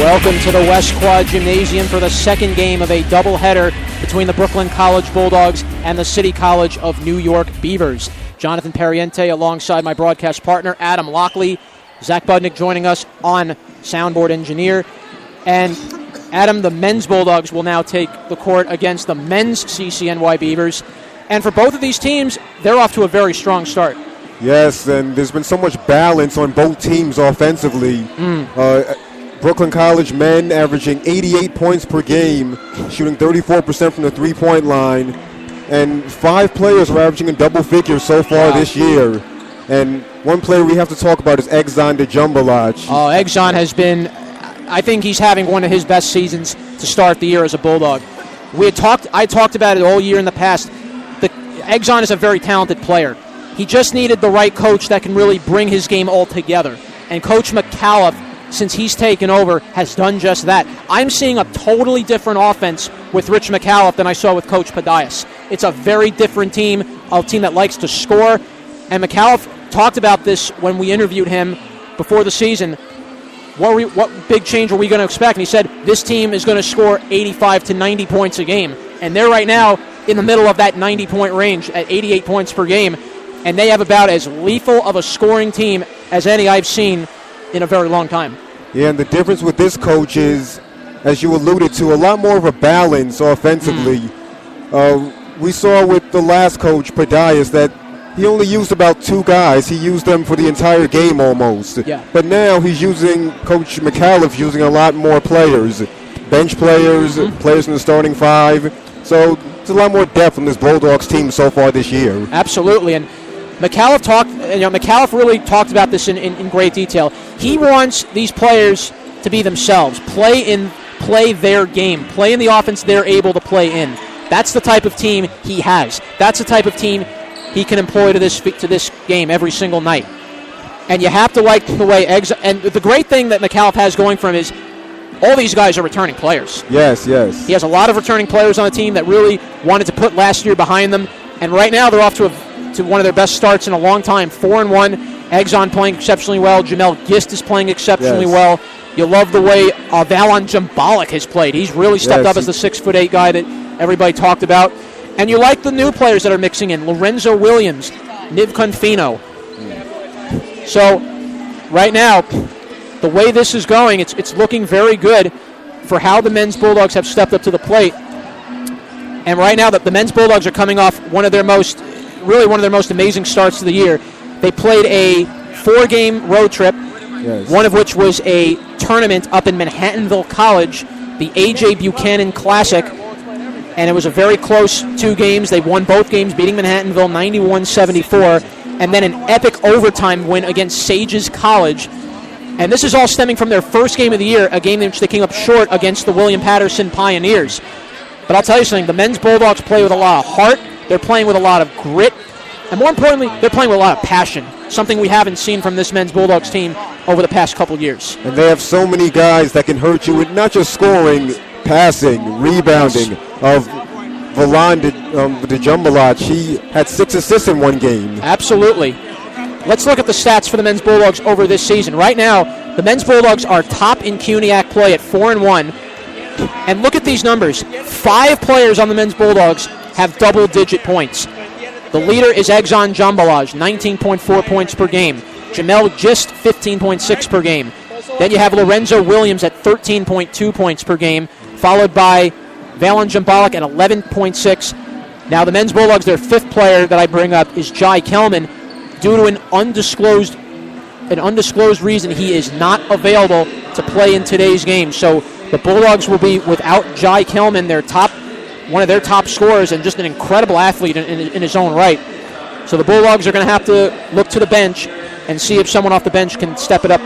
Welcome to the West Quad Gymnasium for the second game of a doubleheader between the Brooklyn College Bulldogs and the City College of New York Beavers. Jonathan Perriente alongside my broadcast partner, Adam Lockley. Zach Budnick joining us on Soundboard Engineer. And Adam, the men's Bulldogs will now take the court against the men's CCNY Beavers. And for both of these teams, they're off to a very strong start. Yes, and there's been so much balance on both teams offensively. Brooklyn College men averaging 88 points per game, shooting 34% from the three-point line, and 5 players are averaging in double figures so far this year. And one player we have to talk about is Exxon DeJumbalach. Oh, Exxon has been, I think he's having one of his best seasons to start the year as a Bulldog. I talked about it all year in the past. Exxon is a very talented player. He just needed the right coach that can really bring his game all together. And Coach McAuliffe, since he's taken over, has done just that. I'm seeing a totally different offense with Rich McAuliffe than I saw with Coach Padias. It's a very different team, a team that likes to score. And McAuliffe talked about this when we interviewed him before the season. What big change are we going to expect? And he said, this team is going to score 85 to 90 points a game. And they're right now in the middle of that 90-point range at 88 points per game. And they have about as lethal of a scoring team as any I've seen in a very long time. Yeah, and the difference with this coach is, as you alluded to, a lot more of a balance offensively. We saw with the last coach, Padias, that he only used about 2 guys. He used them for the entire game almost. Yeah. But now he's using, Coach McAuliffe using a lot more players. Bench players, players in the starting 5. So there's a lot more depth in this Bulldogs team so far this year. Absolutely, and McAuliffe really talked about this in great detail. He wants these players to be themselves, play their game, play in the offense they're able to play in. That's the type of team he has. That's the type of team he can employ to this game every single night. And you have to like the way and the great thing that McAuliffe has going for him is all these guys are returning players. Yes, yes. He has a lot of returning players on the team that really wanted to put last year behind them, and right now they're off to one of their best starts in a long time, 4-1. Exxon playing exceptionally well. Jamel Gist is playing exceptionally well. You love the way Valon Jambalik has played. He's really stepped up as the 6'8" guy that everybody talked about. And you like the new players that are mixing in. Lorenzo Williams, Niv Confino. So right now, the way this is going, it's looking very good for how the men's Bulldogs have stepped up to the plate. And right now, the men's Bulldogs are coming off one of their most amazing starts of the year. They played a 4-game road trip, one of which was a tournament up in Manhattanville College, the A.J. Buchanan Classic, and it was a very close 2 games. They won both games, beating Manhattanville 91-74, and then an epic overtime win against Sages College. And this is all stemming from their first game of the year, a game in which they came up short against the William Patterson Pioneers. But I'll tell you something, the men's Bulldogs play with a lot of heart. They're playing with a lot of grit. And more importantly, they're playing with a lot of passion, something we haven't seen from this men's Bulldogs team over the past couple years. And they have so many guys that can hurt you with not just scoring, passing, rebounding. Valon DeJumbalach, he had 6 assists in 1 game. Absolutely. Let's look at the stats for the men's Bulldogs over this season. Right now, the men's Bulldogs are top in CUNYAC play at 4-1. And look at these numbers. 5 players on the men's Bulldogs have double-digit points. The leader is Exxon DeJumbalach, 19.4 points per game. Jamel Gist, 15.6 per game. Then you have Lorenzo Williams at 13.2 points per game, followed by Valon Jambalik at 11.6. Now the men's Bulldogs, their 5th player that I bring up is Jai Kelman. Due to an undisclosed reason, he is not available to play in today's game. So the Bulldogs will be without Jai Kelman, one of their top scorers, and just an incredible athlete in his own right. So the Bulldogs are going to have to look to the bench and see if someone off the bench can step up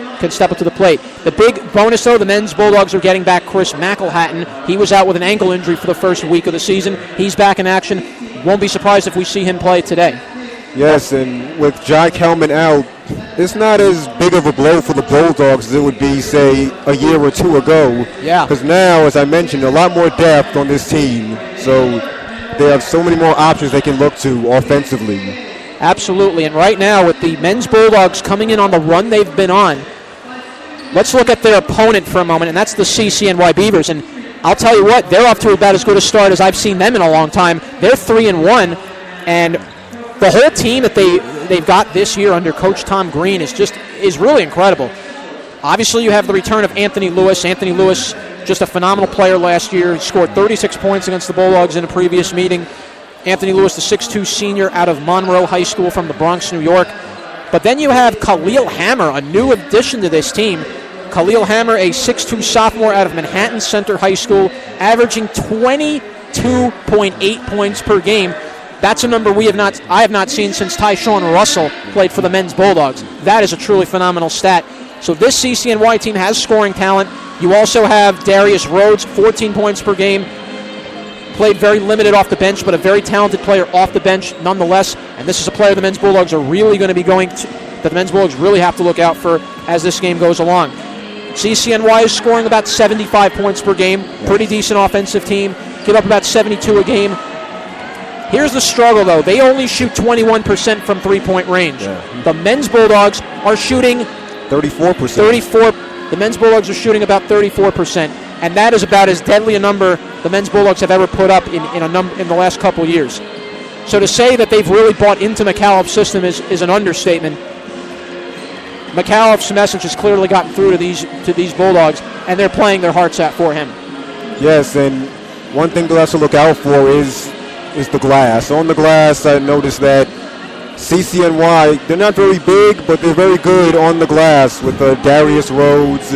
to the plate. The big bonus, though, the men's Bulldogs are getting back Chris McElhatton. He was out with an ankle injury for the first week of the season. He's back in action. Won't be surprised if we see him play today. Yes, and with Jai Kelman out, it's not as big of a blow for the Bulldogs as it would be, say, a year or 2 ago. Yeah. Because now, as I mentioned, a lot more depth on this team. So they have so many more options they can look to offensively. Absolutely, and right now with the men's Bulldogs coming in on the run they've been on, let's look at their opponent for a moment, and that's the CCNY Beavers. And I'll tell you what, they're off to about as good a start as I've seen them in a long time. They're 3-1, and the whole team that they've got this year under Coach Tom Green is really incredible. Obviously, you have the return of Anthony Lewis. Anthony Lewis, just a phenomenal player last year. He scored 36 points against the Bulldogs in a previous meeting. Anthony Lewis, the 6'2 senior out of Monroe High School from the Bronx, New York. But then you have Khalil Hammer, a new addition to this team. Khalil Hammer, a 6'2 sophomore out of Manhattan Center High School, averaging 22.8 points per game. That's a number I have not seen since Tyshawn Russell played for the men's Bulldogs. That is a truly phenomenal stat. So this CCNY team has scoring talent. You also have Darius Rhodes, 14 points per game. Played very limited off the bench, but a very talented player off the bench nonetheless. And this is a player the men's Bulldogs are really going to be that the men's Bulldogs really have to look out for as this game goes along. CCNY is scoring about 75 points per game. Pretty decent offensive team. Give up about 72 a game. Here's the struggle, though. They only shoot 21% from three-point range. Yeah. The men's Bulldogs are shooting 34%. The men's Bulldogs are shooting about 34%, and that is about as deadly a number the men's Bulldogs have ever put up in the last couple years. So to say that they've really bought into McAuliffe's system is an understatement. McAuliffe's message has clearly gotten through to these Bulldogs, and they're playing their hearts out for him. Yes, and one thing to also look out for is the glass. On the glass, I noticed that CCNY, they're not very big, but they're very good on the glass with Darius Rhodes,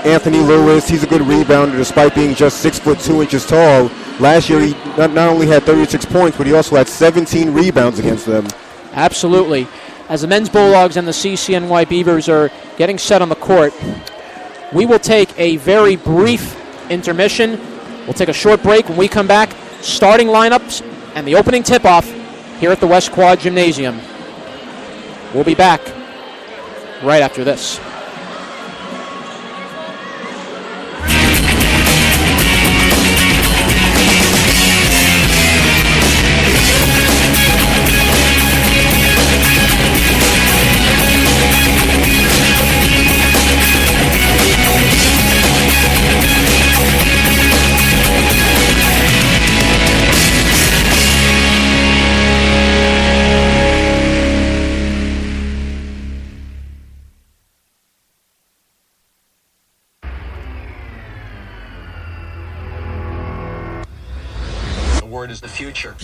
Anthony Lewis. He's a good rebounder despite being just 6'2" tall. Last year, he not only had 36 points, but he also had 17 rebounds against them. Absolutely. As the men's Bulldogs and the CCNY Beavers are getting set on the court, we will take a very brief intermission. We'll take a short break. When we come back, starting lineups and the opening tip-off here at the West Quad Gymnasium. We'll be back right after this. Is the future.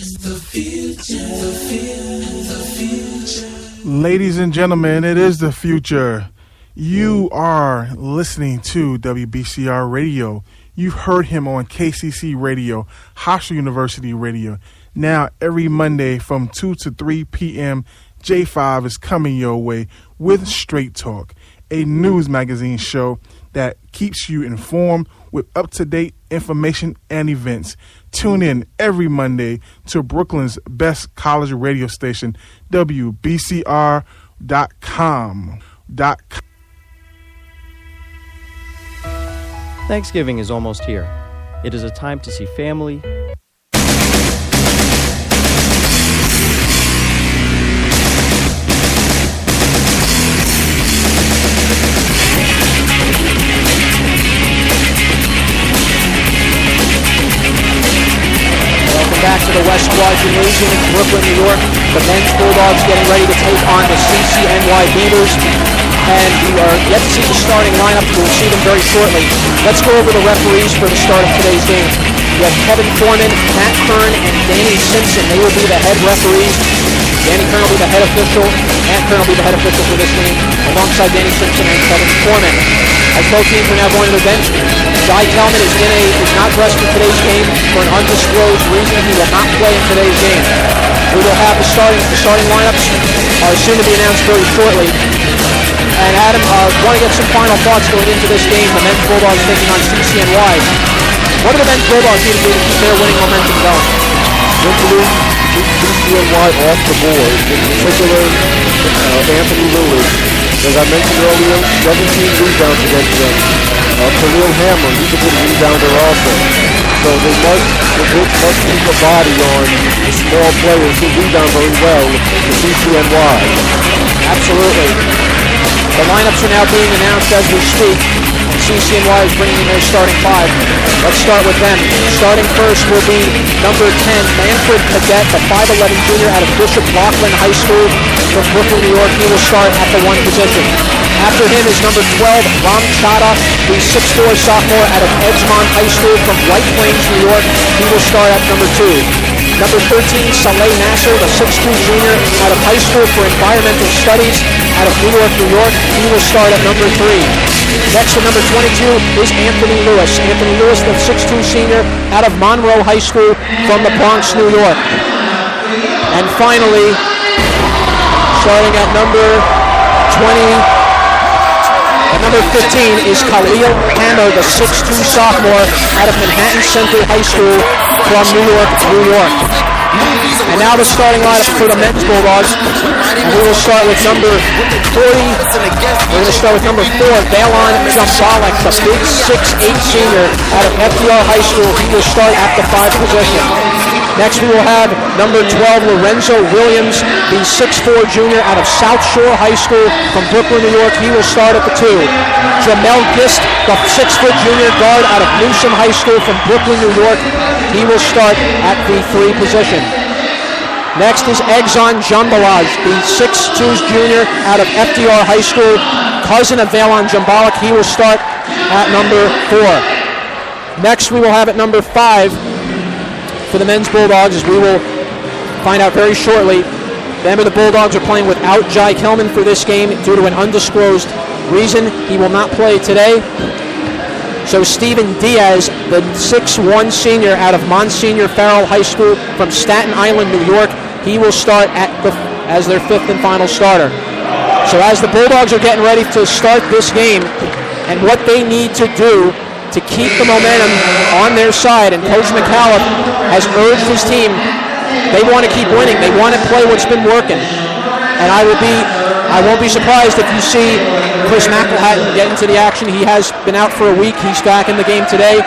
Ladies and gentlemen, it is the future. You are listening to WBCR Radio. You've heard him on KCC Radio, Hofstra University Radio. Now, every Monday from 2 to 3 p.m., J5 is coming your way with Straight Talk, a news magazine show that keeps you informed with up-to-date information and events. Tune in every Monday to Brooklyn's best college radio station, WBCR.com. Thanksgiving is almost here. It is a time to see family, Back to the West Quad Gymnasium in Brooklyn, New York. The men's Bulldogs getting ready to take on the CCNY Beavers. And we are yet to see the starting lineup. We'll see them very shortly. Let's go over the referees for the start of today's game. We have Kevin Foreman, Matt Kern, and Danny Simpson. They will be the head referees. Danny Kern will be the head official. Matt Kern will be the head official for this game, alongside Danny Simpson and Kevin Foreman. As both teams are now going to the bench, Jai Kelman is not dressed for today's game for an undisclosed reason. He will not play in today's game. We will have the starting lineups are soon to be announced very shortly. And Adam, want to get some final thoughts going into this game. The men's Bulldogs taking on CCNY. What do the men's Bulldogs need to do to keep their winning momentum going? Keep CCNY off the board, in particular Anthony Lewis. As I mentioned earlier, 17 rebounds against them. Khalil Hammer, he's a good rebounder also. So the Woods must keep a body on the small players who rebound very well to CCNY. Absolutely. The lineups are now being announced as we speak. CCNY is bringing in their starting 5. Let's start with them. Starting first will be number 10, Manfred Cadet, the 5'11 junior out of Bishop Laughlin High School from Brooklyn, New York. He will start at the 1 position. After him is number 12, Ram Chadha, the 6'4 sophomore out of Edgemont High School from White Plains, New York. He will start at number 2. Number 13, Saleh Nasser, the 6'2 junior out of High School for Environmental Studies out of New York, New York. He will start at number 3. Next at number 22 is Anthony Lewis. Anthony Lewis, the 6'2 senior out of Monroe High School from the Bronx, New York. And finally, starting at number 15 is Khalil Hammer, the 6'2 sophomore out of Manhattan Central High School from New York, New York. And now the starting lineup for the men's Bulldogs. And we will start with number 40. We're going to start with number 4, Valon Jambalik, the big 6'8 senior out of FDR High School. He will start at the 5 position. Next we will have number 12, Lorenzo Williams, the 6'4 junior out of South Shore High School from Brooklyn, New York. He will start at the 2. Jamel Gist, the 6-foot junior guard out of Newsom High School from Brooklyn, New York. He will start at the 3 position. Next is Exxon Jambalaj, the 6'2 junior out of FDR High School, cousin of Valon Jambalik. He will start at number 4. Next we will have at number 5 for the men's Bulldogs, as we will find out very shortly. Remember, the Bulldogs are playing without Jai Kelman for this game due to an undisclosed reason. He will not play today. So Steven Diaz, the 6'1 senior out of Monsignor Farrell High School from Staten Island, New York, he will start as their 5th and final starter. So as the Bulldogs are getting ready to start this game, and what they need to do to keep the momentum on their side, and Coach McAuliffe has urged his team, they want to keep winning. They want to play what's been working. And I won't be surprised if you see Chris McElhatton get into the action. He has been out for a week. He's back in the game today.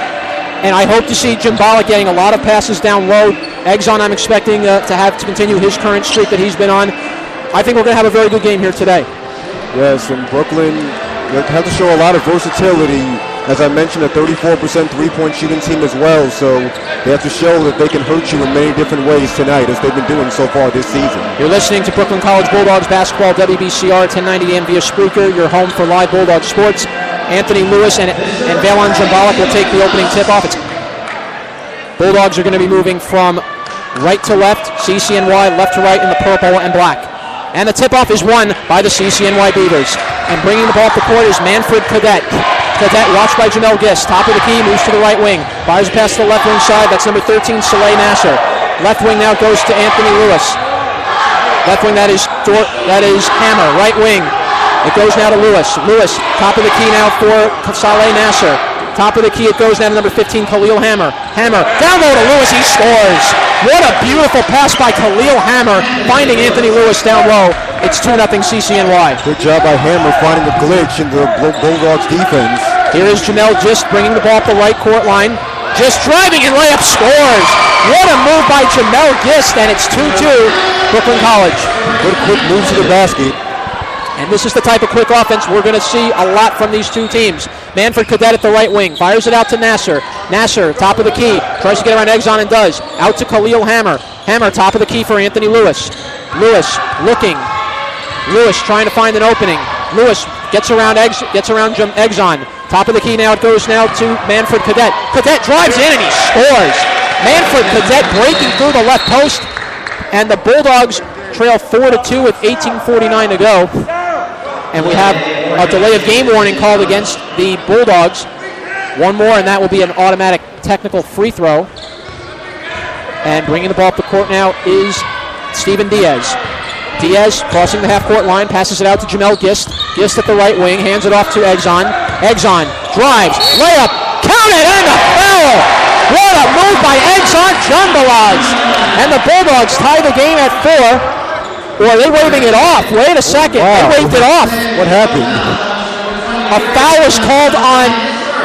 And I hope to see Jambalik getting a lot of passes down low. Exxon, I'm expecting to continue his current streak that he's been on. I think we're going to have a very good game here today. Yes, and Brooklyn have to show a lot of versatility. As I mentioned, a 34% three-point shooting team as well, so they have to show that they can hurt you in many different ways tonight, as they've been doing so far this season. You're listening to Brooklyn College Bulldogs basketball, WBCR 1090 AM via Spreaker, your home for live Bulldog sports. Anthony Lewis and Valon Jambalik will take the opening tip-off. Bulldogs are going to be moving from right to left, CCNY, left to right in the purple and black. And the tip-off is won by the CCNY Beavers. And bringing the ball up the court is Manfred Cadet. Cadet watched by Jamel Gist. Top of the key, moves to the right wing. Fires a pass to the left wing side. That's number 13, Saleh Nasser. Left wing now goes to Anthony Lewis. Left wing, that is Hammer. Right wing, it goes now to Lewis. Lewis, top of the key now for Saleh Nasser. Top of the key, it goes now to number 15, Khalil Hammer. Hammer, down low to Lewis, he scores. What a beautiful pass by Khalil Hammer, finding Anthony Lewis down low. It's 2-0 CCNY. Good job by Hammer finding the glitch in the Bulldogs defense. Here is Jamel Gist bringing the ball up the right court line. Just driving and layup, scores. What a move by Jamel Gist, and it's 2-2 Brooklyn College. Good quick move to the basket. And this is the type of quick offense we're going to see a lot from these two teams. Manfred Cadet at the right wing. Fires it out to Nasser. Nasser, top of the key. Tries to get around Exxon and does. Out to Khalil Hammer. Hammer, top of the key for Anthony Lewis. Lewis looking. Lewis trying to find an opening. Lewis gets around Exxon. Top of the key now. It goes now to Manfred Cadet. Cadet drives in and he scores. Manfred Cadet breaking through the left post. And the Bulldogs trail 4-2 with 18:49 to go. And we have a delay of game warning called against the Bulldogs. One more, and that will be an automatic technical free throw. And bringing the ball up the court now is Steven Diaz. Diaz crossing the half-court line, passes it out to Jamel Gist. Gist at the right wing, hands it off to Exxon. Exxon drives, layup, counted, and a foul! What a move by Exxon Jambalaj! And the Bulldogs tie the game at 4. Or are they waving it off? Wait a second. Wow. They waved it off. What happened? A foul was called on.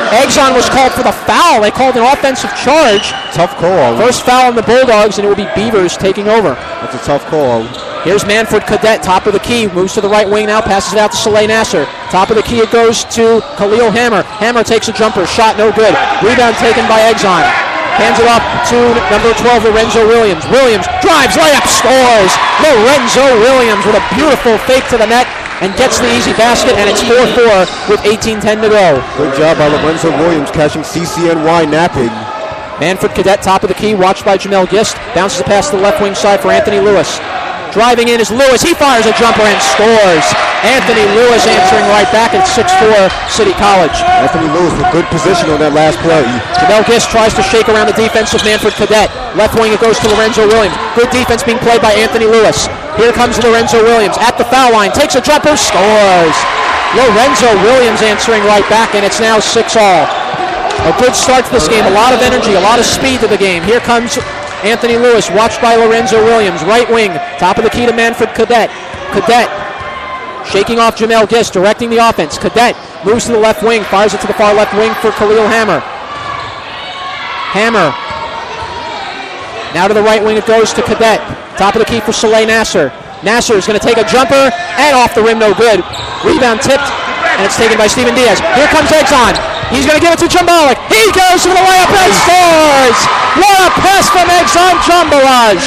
Exxon was called for the foul. They called an offensive charge. Tough call. First foul on the Bulldogs, and it will be Beavers taking over. That's a tough call. Here's Manfred Cadet, top of the key, moves to the right wing now, passes it out to Soleil Nasser. Top of the key, it goes to Khalil Hammer. Hammer takes a jumper, shot no good. Rebound taken by Exxon. Hands it off to number 12, Lorenzo Williams. Williams drives, layup, scores. Lorenzo Williams with a beautiful fake to the net and gets the easy basket, and it's 4-4 with 18:10 to go. Good job by Lorenzo Williams catching CCNY napping. Manfred Cadet, top of the key, watched by Jamel Gist. Bounces a pass to the left wing side for Anthony Lewis. Driving in is Lewis. He fires a jumper and scores. Anthony Lewis answering right back at 6'4", City College. Anthony Lewis with good position on that last play. Jamel Gist tries to shake around the defense of Manfred Cadet. Left wing, it goes to Lorenzo Williams. Good defense being played by Anthony Lewis. Here comes Lorenzo Williams at the foul line. Takes a jumper, scores. Lorenzo Williams answering right back, and it's now 6-all. A good start to this game. A lot of energy, a lot of speed to the game. Here comes Anthony Lewis, watched by Lorenzo Williams. Right wing, top of the key to Manfred Cadet. Cadet shaking off Jamel Gist, directing the offense. Cadet moves to the left wing, fires it to the far left wing for Khalil Hammer. Hammer. Now to the right wing it goes to Cadet. Top of the key for Soleil Nasser. Nasser is going to take a jumper, and off the rim, no good. Rebound tipped, and it's taken by Steven Diaz. Here comes Exxon. He's going to give it to Jumbalek. He goes for the layup and scores! What a pass from Exxon Jumbalaj!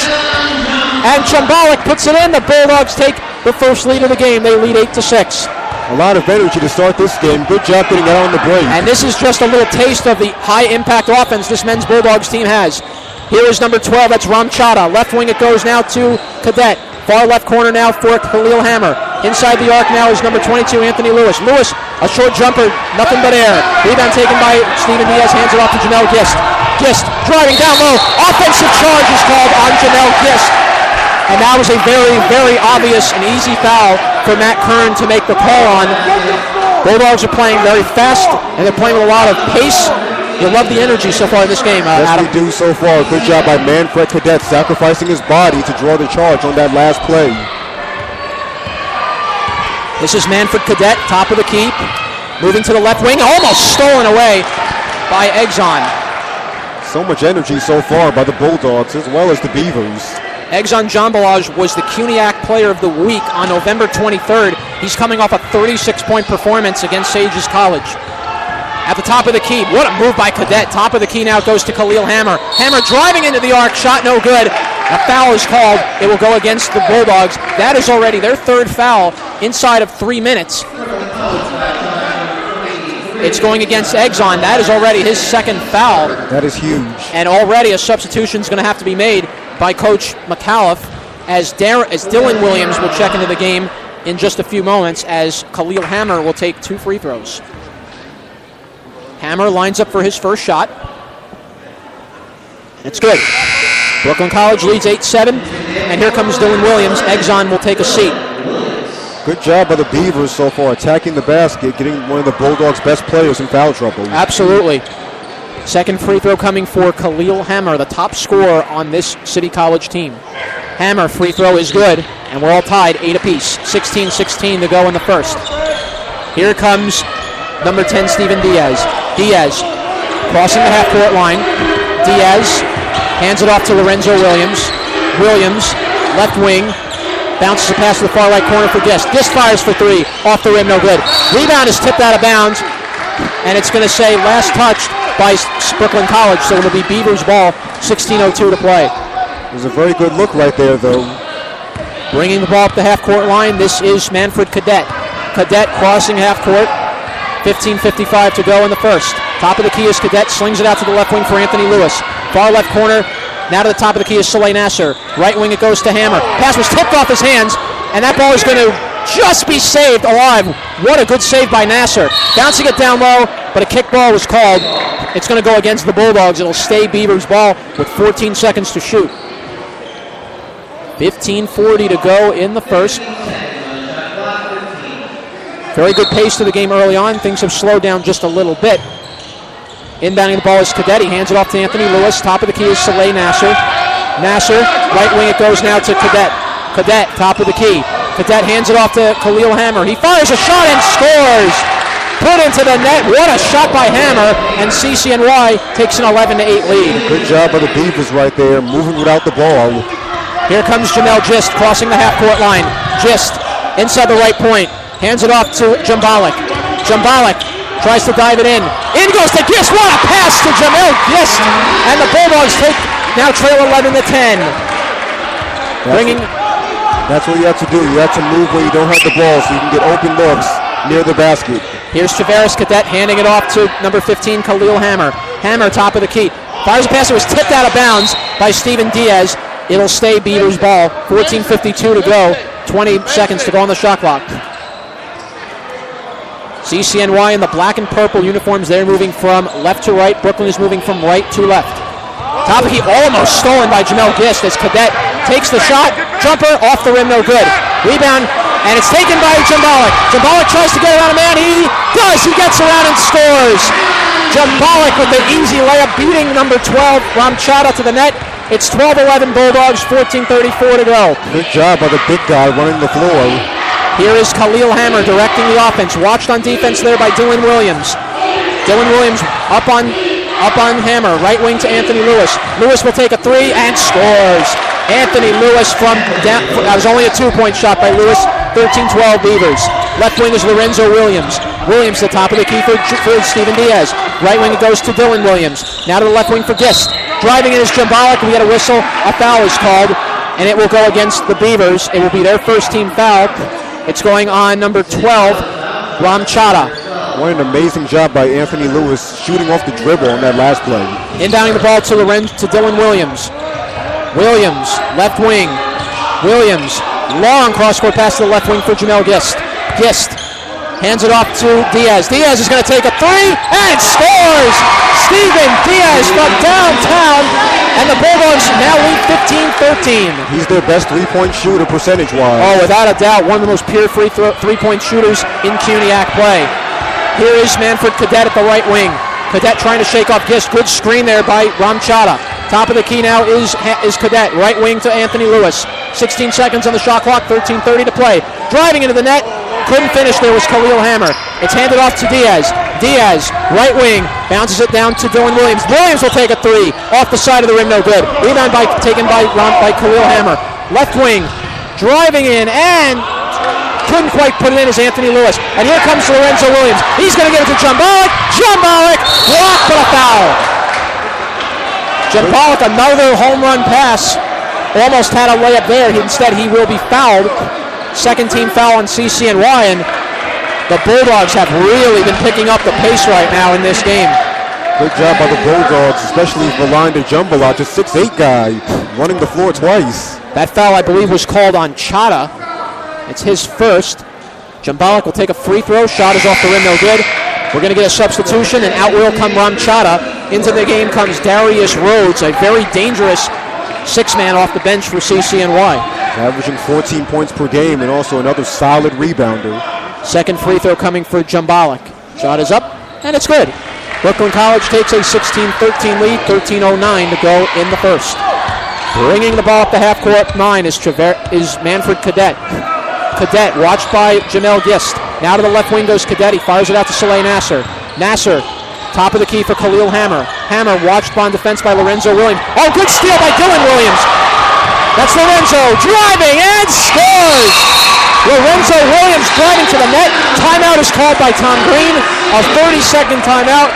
And Jumbalek puts it in. The Bulldogs take the first lead of the game. They lead 8-6. A lot of energy to start this game. Good job getting out on the break. And this is just a little taste of the high-impact offense this men's Bulldogs team has. Here is number 12. That's Ram Chada. Left wing it goes now to Cadet. Far left corner now for Khalil Hammer. Inside the arc now is number 22, Anthony Lewis. Lewis, a short jumper, nothing but air. Rebound taken by Steven Diaz, hands it off to Jamel Gist. Gist driving down low. Offensive charge is called on Jamel Gist. And that was a very, very obvious and easy foul for Matt Kern to make the call on. Bulldogs are playing very fast, and they're playing with a lot of pace. You love the energy so far in this game, Adam. Yes, we do so far. Good job by Manfred Cadet, sacrificing his body to draw the charge on that last play. This is Manfred Cadet, top of the key. Moving to the left wing, almost stolen away by Exxon. So much energy so far by the Bulldogs as well as the Beavers. Exxon Jambalaj was the CUNYAC Player of the Week on November 23rd. He's coming off a 36-point performance against Sages College. At the top of the key, what a move by Cadet. Top of the key now goes to Khalil Hammer. Hammer driving into the arc, shot no good. A foul is called. It will go against the Bulldogs. That is already their third foul inside of 3 minutes. It's going against Exxon. That is already his second foul. That is huge. And already a substitution is going to have to be made by Coach McAuliffe as Dylan Williams will check into the game in just a few moments as Khalil Hammer will take 2 free throws. Hammer lines up for his first shot. It's good. Brooklyn College leads 8-7, and here comes Dylan Williams. Exxon will take a seat. Good job by the Beavers so far, attacking the basket, getting one of the Bulldogs' best players in foul trouble. Absolutely. Second free throw coming for Khalil Hammer, the top scorer on this City College team. Hammer free throw is good, and we're all tied 8 apiece. 16-16 to go in the first. Here comes number 10, Steven Diaz. Diaz crossing the half-court line. Diaz hands it off to Lorenzo Williams. Williams, left wing, bounces a pass to the far right corner for Gist. Gist fires for 3, off the rim, no good. Rebound is tipped out of bounds, and it's going to say last touched by Brooklyn College, so it'll be Beavers ball, 16:02 to play. It was a very good look right there, though. Bringing the ball up the half-court line, this is Manfred Cadet. Cadet crossing half-court, 15:55 to go in the first. Top of the key is Cadet, slings it out to the left wing for Anthony Lewis. Far left corner, now to the top of the key is Soleil Nasser. Right wing it goes to Hammer. Pass was tipped off his hands, and that ball is going to just be saved alive. What a good save by Nasser. Bouncing it down low, but a kick ball was called. It's going to go against the Bulldogs. It'll stay Beavers ball with 14 seconds to shoot. 15:40 to go in the first. Very good pace to the game early on. Things have slowed down just a little bit. Inbounding the ball is Cadet. He hands it off to Anthony Lewis. Top of the key is Soleil Nasser. Nasser, right wing it goes now to Cadet. Cadet, top of the key. Cadet hands it off to Khalil Hammer. He fires a shot and scores. Put into the net. What a shot by Hammer. And CCNY takes an 11-8 lead. Good job by the Beavers right there, moving without the ball. Here comes Jamel Gist crossing the half-court line. Gist inside the right point. Hands it off to Jambalik. Jambalik tries to dive it in. In goes to Gist. What a pass to Jamel Gist. And the Bulldogs now trail 11-10. That's what you have to do. You have to move when you don't have the ball so you can get open looks near the basket. Here's Travaris Cadet handing it off to number 15, Khalil Hammer. Hammer, top of the key. Fires a pass that was tipped out of bounds by Steven Diaz. It'll stay Beavers ball. 14:52 to go. 20 seconds to go on the shot clock. CCNY in the black and purple uniforms. They're moving from left to right. Brooklyn is moving from right to left. Top of the key almost stolen by Jamel Gist as Cadet takes the shot. Jumper off the rim, no good. Rebound, and it's taken by Jambalik. Jambalik tries to get around a man. He does. He gets around and scores. Jambalik with the easy layup, beating number 12, Ramchada, to the net. It's 12-11 Bulldogs, 14:34 to go. Good job by the big guy running the floor. Here is Khalil Hammer directing the offense. Watched on defense there by Dylan Williams. Dylan Williams up on Hammer, right wing to Anthony Lewis. Lewis will take a three and scores. Anthony Lewis that was only a 2-point shot by Lewis. 13-12 Beavers. Left wing is Lorenzo Williams. Williams the top of the key for Steven Diaz. Right wing it goes to Dylan Williams. Now to the left wing for Gist. Driving in is Jambalik. We had a whistle. A foul is called, and it will go against the Beavers. It will be their first team foul. It's going on number 12, Ramchada. What an amazing job by Anthony Lewis shooting off the dribble on that last play. Inbounding the ball to Dylan Williams. Williams, left wing. Williams, long cross-court pass to the left wing for Jamel Gist. Gist hands it off to Diaz. Diaz is going to take a three and scores! Steven Diaz from downtown, and the Bulldogs now lead 15-13. He's their best three-point shooter percentage-wise. Oh, without a doubt, one of the most pure three-point shooters in CUNYAC play. Here is Manfred Cadet at the right wing. Cadet trying to shake off Gist. Good screen there by Ramchada. Top of the key now is Cadet. Right wing to Anthony Lewis. 16 seconds on the shot clock. 13:30 to play. Driving into the net. Couldn't finish. There was Khalil Hammer. It's handed off to Diaz. Diaz, right wing, bounces it down to Dylan Williams. Williams will take a three. Off the side of the rim, no good. Rebound taken by Khalil Hammer. Left wing, driving in and couldn't quite put it in as Anthony Lewis. And here comes Lorenzo Williams. He's going to get it to Jambalik. Jambalik blocked for a foul. Jambalik, another home run pass. Almost had a layup there. Instead, he will be fouled. Second team foul on CCNY, and the Bulldogs have really been picking up the pace right now in this game. Good job by the Bulldogs, especially Valander Jambalik, a 6'8" guy, running the floor twice. That foul, I believe, was called on Chada. It's his first. Jambalik will take a free throw. Shot is off the rim, no good. We're going to get a substitution, and out will come Ramchada. Into the game comes Darius Rhodes, a very dangerous six-man off the bench for CCNY. Averaging 14 points per game and also another solid rebounder. Second free throw coming for Jambalik. Shot is up, and it's good. Brooklyn College takes a 16-13 lead, 13:09 to go in the first. Bringing the ball up the half-court line is Manfred Cadet. Cadet, watched by Jamel Gist. Now to the left wing goes Cadet. He fires it out to Saleh Nasser. Nasser, top of the key for Khalil Hammer. Hammer watched on defense by Lorenzo Williams. Oh, good steal by Dylan Williams. That's Lorenzo driving and scores. Lorenzo Williams driving to the net. Timeout is called by Tom Green. A 30-second timeout.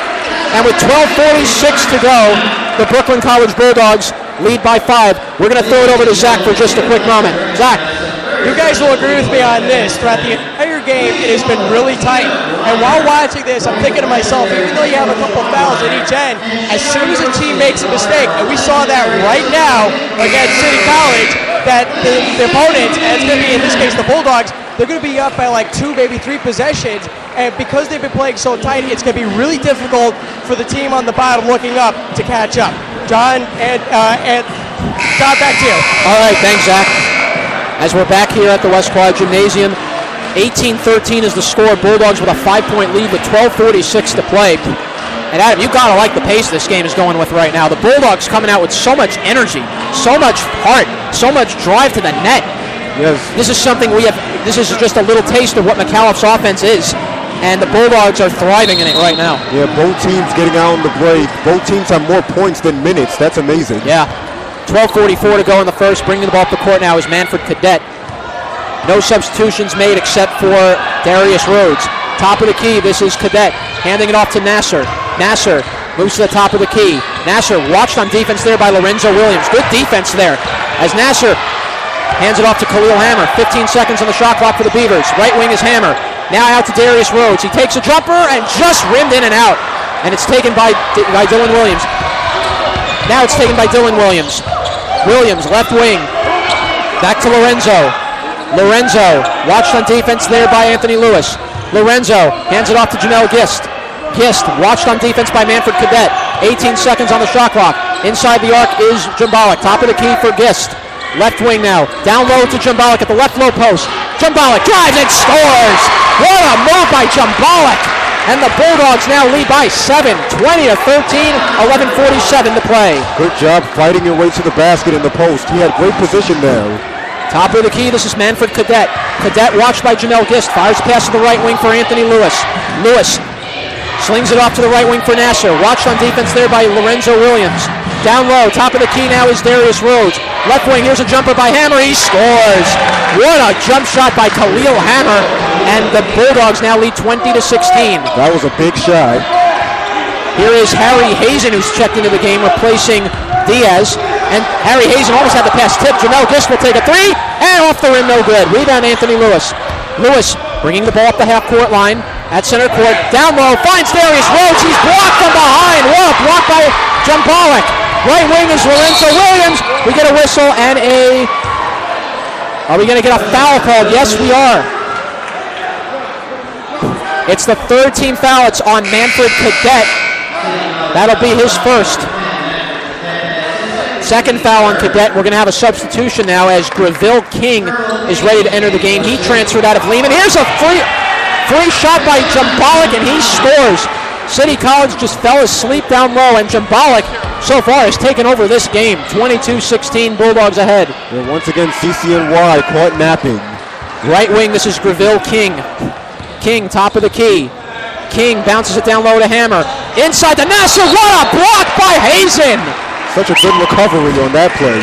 And with 12:46 to go, the Brooklyn College Bulldogs lead by 5. We're going to throw it over to Zach for just a quick moment. Zach. You guys will agree with me on this. Throughout the entire game, it has been really tight. And while watching this, I'm thinking to myself, even though you have a couple fouls at each end, as soon as a team makes a mistake, and we saw that right now against City College, that the opponent, and it's going to be, in this case, the Bulldogs, they're going to be up by like 2, maybe 3 possessions. And because they've been playing so tight, it's going to be really difficult for the team on the bottom looking up to catch up. John, and John, back to you. All right, thanks, Zach. As we're back here at the West Quad Gymnasium, 18-13 is the score. Bulldogs with a 5-point lead with 12:46 to play. And Adam, you gotta like the pace this game is going with right now. The Bulldogs coming out with so much energy, so much heart, so much drive to the net. Yes. This is something we have. This is just a little taste of what McAuliffe's offense is, and the Bulldogs are thriving in it right now. Yeah, both teams getting out on the break. Both teams have more points than minutes. That's amazing. Yeah. 12:44 to go in the first. Bringing the ball up the court now is Manfred Cadet. No substitutions made except for Darius Rhodes. Top of the key, this is Cadet. Handing it off to Nasser. Nasser moves to the top of the key. Nasser watched on defense there by Lorenzo Williams. Good defense there. As Nasser hands it off to Khalil Hammer. 15 seconds on the shot clock for the Beavers. Right wing is Hammer. Now out to Darius Rhodes. He takes a jumper and just rimmed in and out. And it's taken by Dylan Williams. Now it's taken by Dylan Williams. Williams, left wing. Back to Lorenzo. Lorenzo, watched on defense there by Anthony Lewis. Lorenzo hands it off to Jamel Gist. Gist, watched on defense by Manfred Cadet. 18 seconds on the shot clock. Inside the arc is Jumbalik. Top of the key for Gist. Left wing now. Down low to Jumbalik at the left low post. Jumbalik drives and scores! What a move by Jumbalik! And the Bulldogs now lead by 7, 20 to 13, 11:47 to play. Good job fighting your way to the basket in the post. He had great position there. Top of the key, this is Manfred Cadet. Cadet watched by Jamel Gist. Fires a pass to the right wing for Anthony Lewis. Lewis slings it off to the right wing for Nasser. Watched on defense there by Lorenzo Williams. Down low, top of the key now is Darius Rhodes. Left wing, here's a jumper by Hammer. He scores! What a jump shot by Khalil Hammer. And the Bulldogs now lead 20 to 16. That was a big shot. Here is Harry Hazen, who's checked into the game, replacing Diaz. And Harry Hazen almost had the pass tipped. Jamel Gist will take a three, and off the rim, no good. Rebound, Anthony Lewis. Lewis bringing the ball up the half-court line at center court. Down low, finds Darius Rhodes. He's blocked from behind. What a block by Jumbalik. Right wing is Lorenzo Williams. We get a whistle and a... Are we going to get a foul called? Yes, we are. It's the third team foul. It's on Manfred Cadet. That'll be his first. Second foul on Cadet. We're going to have a substitution now as Graville King is ready to enter the game. He transferred out of Lehman. Here's a free shot by Jumbalik, and he scores. City College just fell asleep down low, and Jumbalik so far has taken over this game. 22-16, Bulldogs ahead. And once again, CCNY caught napping. Right wing, this is Graville King. King, top of the key. King bounces it down low to Hammer. Inside to Nasser. What a block by Hazen! Such a good recovery on that play.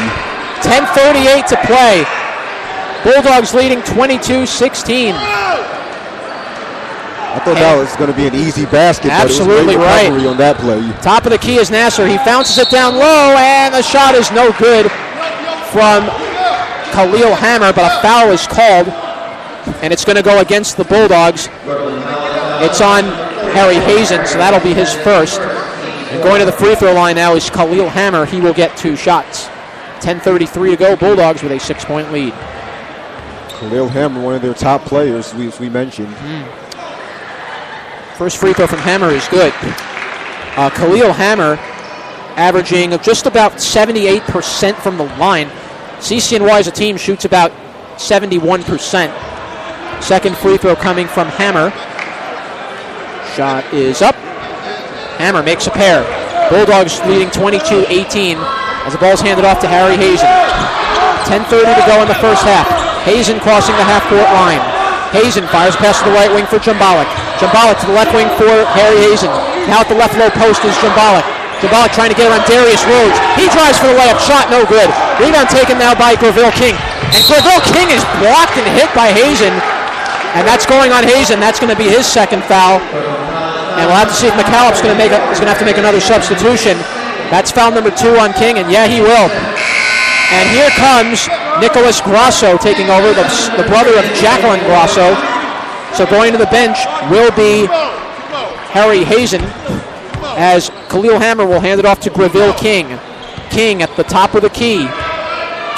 10:38 to play. Bulldogs leading 22-16. I thought that was going to be an easy basket, absolutely but it was great recovery right. on that play. Top of the key is Nasser. He bounces it down low, and the shot is no good from Khalil Hammer, but a foul is called, and it's going to go against the Bulldogs. It's on Harry Hazen, so that'll be his first. And going to the free throw line now is Khalil Hammer. He will get 2 shots. 10:33 to go. Bulldogs with a 6-point lead. Khalil Hammer, one of their top players, as we mentioned. First free throw from Hammer is good. Khalil Hammer averaging just about 78% from the line. CCNY as a team shoots about 71%. Second free throw coming from Hammer. Shot is up. Hammer makes a pair. Bulldogs leading 22-18 as the ball's handed off to Harry Hazen. 10:30 to go in the first half. Hazen crossing the half-court line. Hazen fires a pass to the right wing for Jumbalik. Jumbalik to the left wing for Harry Hazen. Now at the left low post is Jumbalik. Jumbalik trying to get around Darius Rhodes. He drives for the layup. Shot no good. Rebound taken now by Graville King. And Graville King is blocked and hit by Hazen. And that's going on Hazen. That's going to be his second foul. And we'll have to see if McCallop's going to have to make another substitution. That's foul number 2 on King, and yeah, he will. And here comes Nicholas Grosso taking over, the brother of Jacqueline Grosso. So going to the bench will be Harry Hazen, as Khalil Hammer will hand it off to Graville King. King at the top of the key.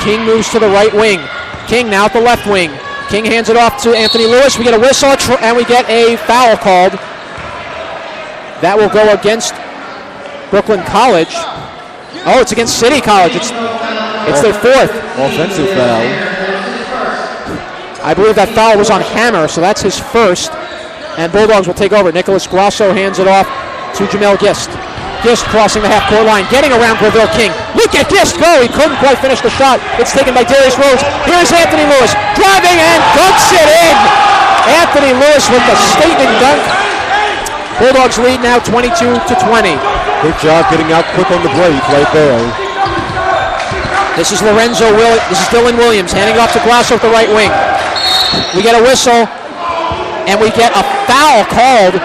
King moves to the right wing. King now at the left wing. King hands it off to Anthony Lewis. We get a whistle, and we get a foul called. That will go against Brooklyn College. Oh, it's against City College. It's their fourth. Offensive foul. I believe that foul was on Hammer, so that's his first. And Bulldogs will take over. Nicholas Grosso hands it off to Jamel Gist. Gist crossing the half-court line, getting around Graville King. Look at Gist go! He couldn't quite finish the shot. It's taken by Darius Rhodes. Here's Anthony Lewis, driving and dunks it in! Anthony Lewis with the statement dunk. Bulldogs lead now 22-20. Good job getting out quick on the break right there. This is This is Dylan Williams handing it off to Grasso at the right wing. We get a whistle, and we get a foul called.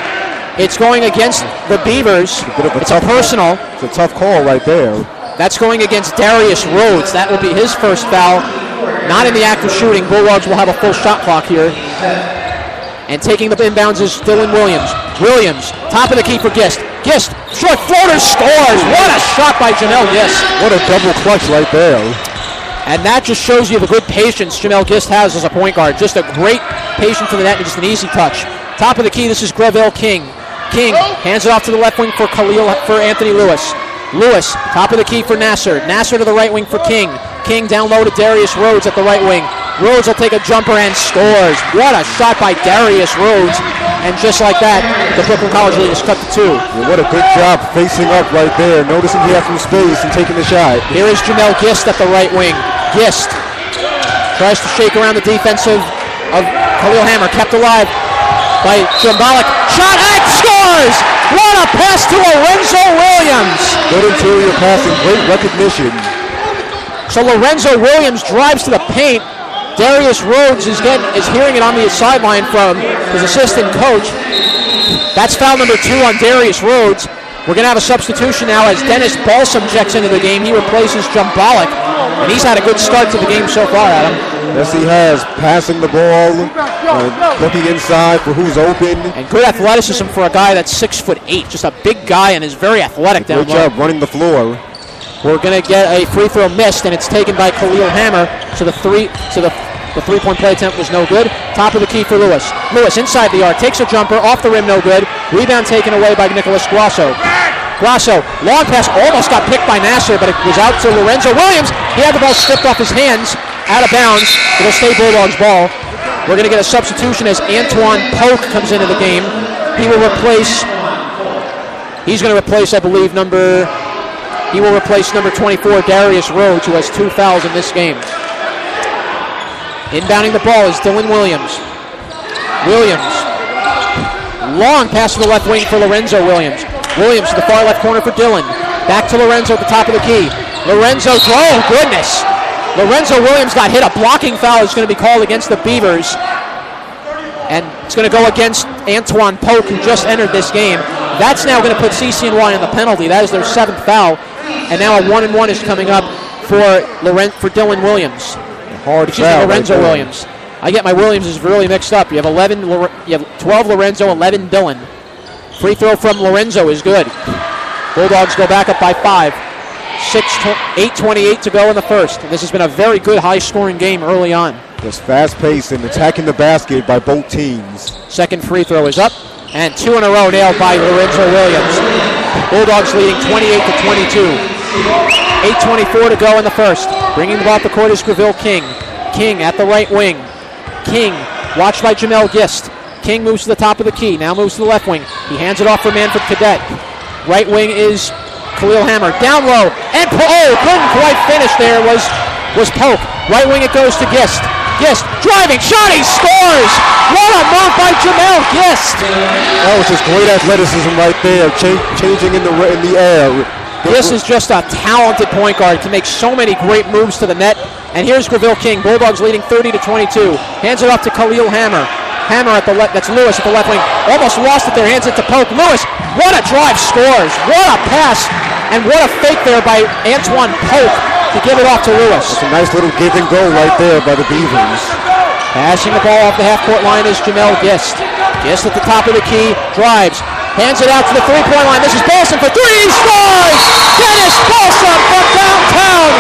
It's going against the Beavers. It's a personal. It's a tough call right there. That's going against Darius Rhodes. That will be his first foul. Not in the act of shooting. Bulldogs will have a full shot clock here. And taking the inbounds is Dylan Williams. Williams, top of the key for Gist. Gist, short floater, scores. What a shot by Jamel Gist. What a double clutch right there. And that just shows you the good patience Jamel Gist has as a point guard. Just a great patience for the net and just an easy touch. Top of the key, this is Greville King. King hands it off to the left wing for Anthony Lewis. Lewis, top of the key for Nasser. Nasser to the right wing for King. King down low to Darius Rhodes at the right wing. Rhodes will take a jumper and scores. What a shot by Darius Rhodes. And just like that, the Brooklyn College lead is cut to 2. Yeah, what a good job facing up right there. Noticing he had some space and taking the shot. Here is Jamel Gist at the right wing. Gist tries to shake around the defensive of Khalil Hammer. Kept alive by Jumbalik. Shot and scores! What a pass to Lorenzo Williams! Good interior passing, great recognition. So Lorenzo Williams drives to the paint. Darius Rhodes is hearing it on the sideline from his assistant coach. That's foul number 2 on Darius Rhodes. We're going to have a substitution now as Dennis Balsam checks into the game. He replaces Jumbalik, and he's had a good start to the game so far, Adam. Yes, he has. Passing the ball, looking inside for who's open. And good athleticism for a guy that's 6'8", just a big guy and is very athletic down low. Good job running the floor. We're going to get a free throw missed, and it's taken by Khalil Hammer. So the three-point play attempt was no good. Top of the key for Lewis. Lewis inside the arc, takes a jumper, off the rim, no good. Rebound taken away by Nicholas Grasso. Grasso, long pass, almost got picked by Nasser, but it was out to Lorenzo Williams. He had the ball stripped off his hands, out of bounds. It'll stay Bulldogs ball. We're going to get a substitution as Antoine Polk comes into the game. He's going to replace, I believe, number 24, Darius Rhodes, who has 2 fouls in this game. Inbounding the ball is Dylan Williams. Williams. Long pass to the left wing for Lorenzo Williams. Williams to the far left corner for Dylan. Back to Lorenzo at the top of the key. Lorenzo, oh goodness. Lorenzo Williams got hit. A blocking foul is going to be called against the Beavers. And it's going to go against Antoine Polk, who just entered this game. That's now going to put CCNY on the penalty. That is their 7th foul. And now a 1-and-1 is coming up for Dylan Williams. Lorenzo Williams. I get my Williamses really mixed up. You have 12 Lorenzo, 11 Dylan. Free throw from Lorenzo is good. Bulldogs go back up by 5. 8:28 to go in the first. And this has been a very good high-scoring game early on. Just fast-paced and attacking the basket by both teams. Second free throw is up, and 2 in a row nailed by Lorenzo Williams. Bulldogs leading 28-22. 8:24 to go in the first. Bringing the ball up the court is Greville King. King at the right wing. King watched by Jamel Gist. King moves to the top of the key, now moves to the left wing. He hands it off for Manfred Cadet. Right wing is Khalil Hammer. Down low, and couldn't quite finish there was Polk. Right wing it goes to Gist. Gist driving, shot, he scores! What a move by Jamel Gist! That was just great athleticism right there, changing in the air. This is just a talented point guard. Can make so many great moves to the net. And here's Greville King. Bulldogs leading 30-22. Hands it off to Khalil Hammer. Hammer at the left. That's Lewis at the left wing. Almost lost it there. Hands it to Polk. Lewis, what a drive, scores. What a pass. And what a fake there by Antoine Polk to give it off to Lewis. It's a nice little give and go right there by the Beavers. Passing the ball off the half-court line is Jamel Gist. Gist at the top of the key. Drives. Hands it out to the three-point line. This is Balsam for 3. Scores! Dennis Balsam from downtown.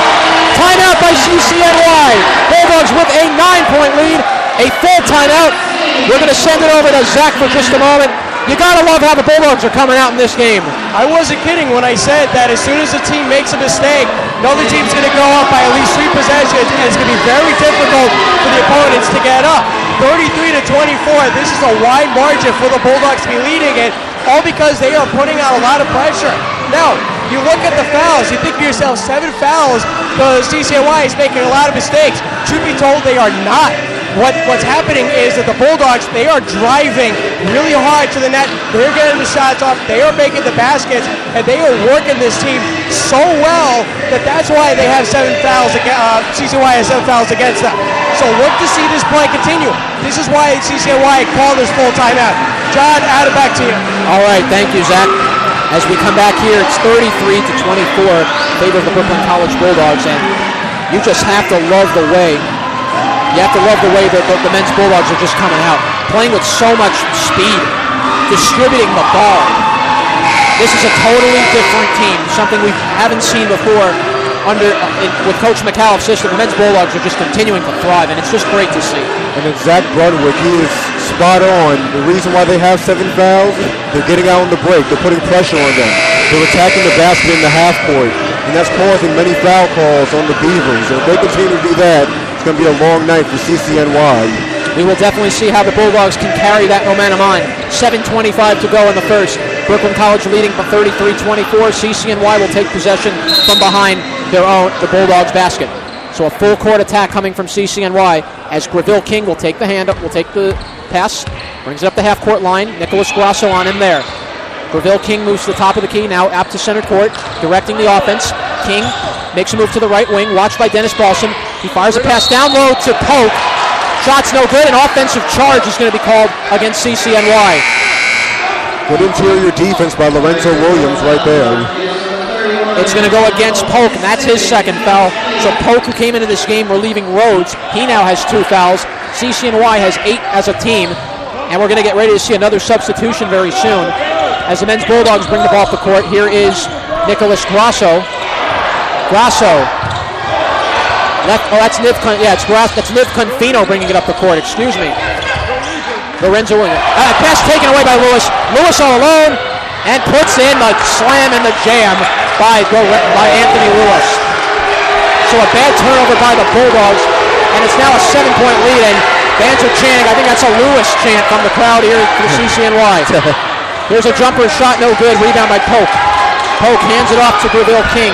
Timeout by CCNY. Bulldogs with a 9-point lead. A full timeout. We're going to send it over to Zach for just a moment. You got to love how the Bulldogs are coming out in this game. I wasn't kidding when I said that as soon as a team makes a mistake, another team's going to go up by at least 3 possessions, and it's going to be very difficult for the opponents to get up. 33-24. This is a wide margin for the Bulldogs to be leading it, all because they are putting out a lot of pressure. Now, you look at the fouls, you think to yourself, 7 fouls, because CCNY is making a lot of mistakes. Truth be told, they are not. What's happening is that the Bulldogs, they are driving really hard to the net. They're getting the shots off. They are making the baskets, and they are working this team so well that's why they have 7 fouls. CCNY has 7 fouls against them. So look to see this play continue. This is why CCNY called this full timeout. John, add it back to you. All right, thank you, Zach. As we come back here, it's 33-24 in favor of the Brooklyn College Bulldogs, and you just have to love the way. You have to love the way that the men's Bulldogs are just coming out, playing with so much speed, distributing the ball. This is a totally different team, something we haven't seen before with Coach McAuliffe's system. The men's Bulldogs are just continuing to thrive, and it's just great to see. And then Zach Brunwick, he is spot on. The reason why they have 7 fouls, they're getting out on the break. They're putting pressure on them. They're attacking the basket in the half court, and that's causing many foul calls on the Beavers. And if they continue to do that, it's going to be a long night for CCNY. We will definitely see how the Bulldogs can carry that momentum on. 7:25 to go in the first. Brooklyn College leading for 33-24. CCNY will take possession from behind the Bulldogs basket. So a full court attack coming from CCNY as Graville King will take the will take the pass, brings it up the half court line. Nicholas Grasso on him there. Graville King moves to the top of the key, now up to center court, directing the offense. King makes a move to the right wing, watched by Dennis Balsam. He fires a pass down low to Polk. Shot's no good. An offensive charge is going to be called against CCNY. Good interior defense by Lorenzo Williams right there. It's going to go against Polk, and that's his second foul. So Polk, who came into this game relieving Rhodes, he now has 2 fouls. CCNY has 8 as a team, and we're going to get ready to see another substitution very soon. As the men's Bulldogs bring the ball up the court, here is Nicholas Grasso. That's Niv Confino bringing it up the court. Excuse me. Lorenzo Williams. Pass taken away by Lewis. Lewis all alone and puts in the slam and the jam by Anthony Lewis. So a bad turnover by the Bulldogs, and it's now a 7-point lead. And fans are chanting. I think that's a Lewis chant from the crowd here for CCNY. Here's a jumper shot, no good. Rebound by Polk. Polk hands it off to Graville King.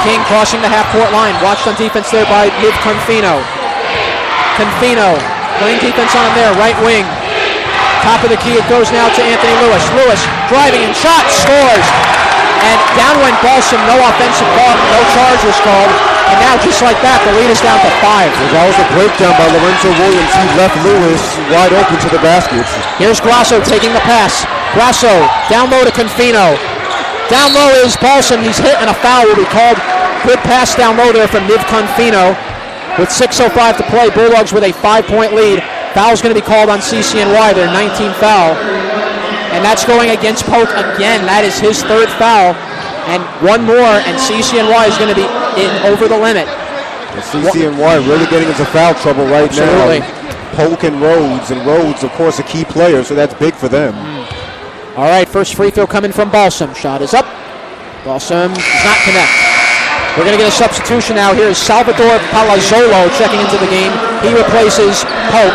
King crossing the half-court line. Watched on defense there by Niv Confino. Confino playing defense on him there, right wing. Top of the key, it goes now to Anthony Lewis. Lewis driving and shot, scores. And down went Balsam, no offensive call, no charge was called. And now just like that, the lead is down to 5. Well, that was a breakdown by Lorenzo Williams. He left Lewis wide open to the basket. Here's Grasso taking the pass. Grasso down low to Confino. Down low is Balsam. He's hit and a foul will be called. Good pass down low there from Niv Confino. With 6:05 to play, Bulldogs with a 5-point lead. Foul's going to be called on CCNY, their 19th foul. And that's going against Polk again. That is his 3rd foul. And one more, and CCNY is going to be in over the limit. And CCNY really getting into foul trouble right Absolutely. now. Polk and Rhodes, of course, a key player, so that's big for them. All right, first free throw coming from Balsam. Shot is up. Balsam does not connect. We're going to get a substitution now. Here is Salvador Palazzolo checking into the game. He replaces Polk.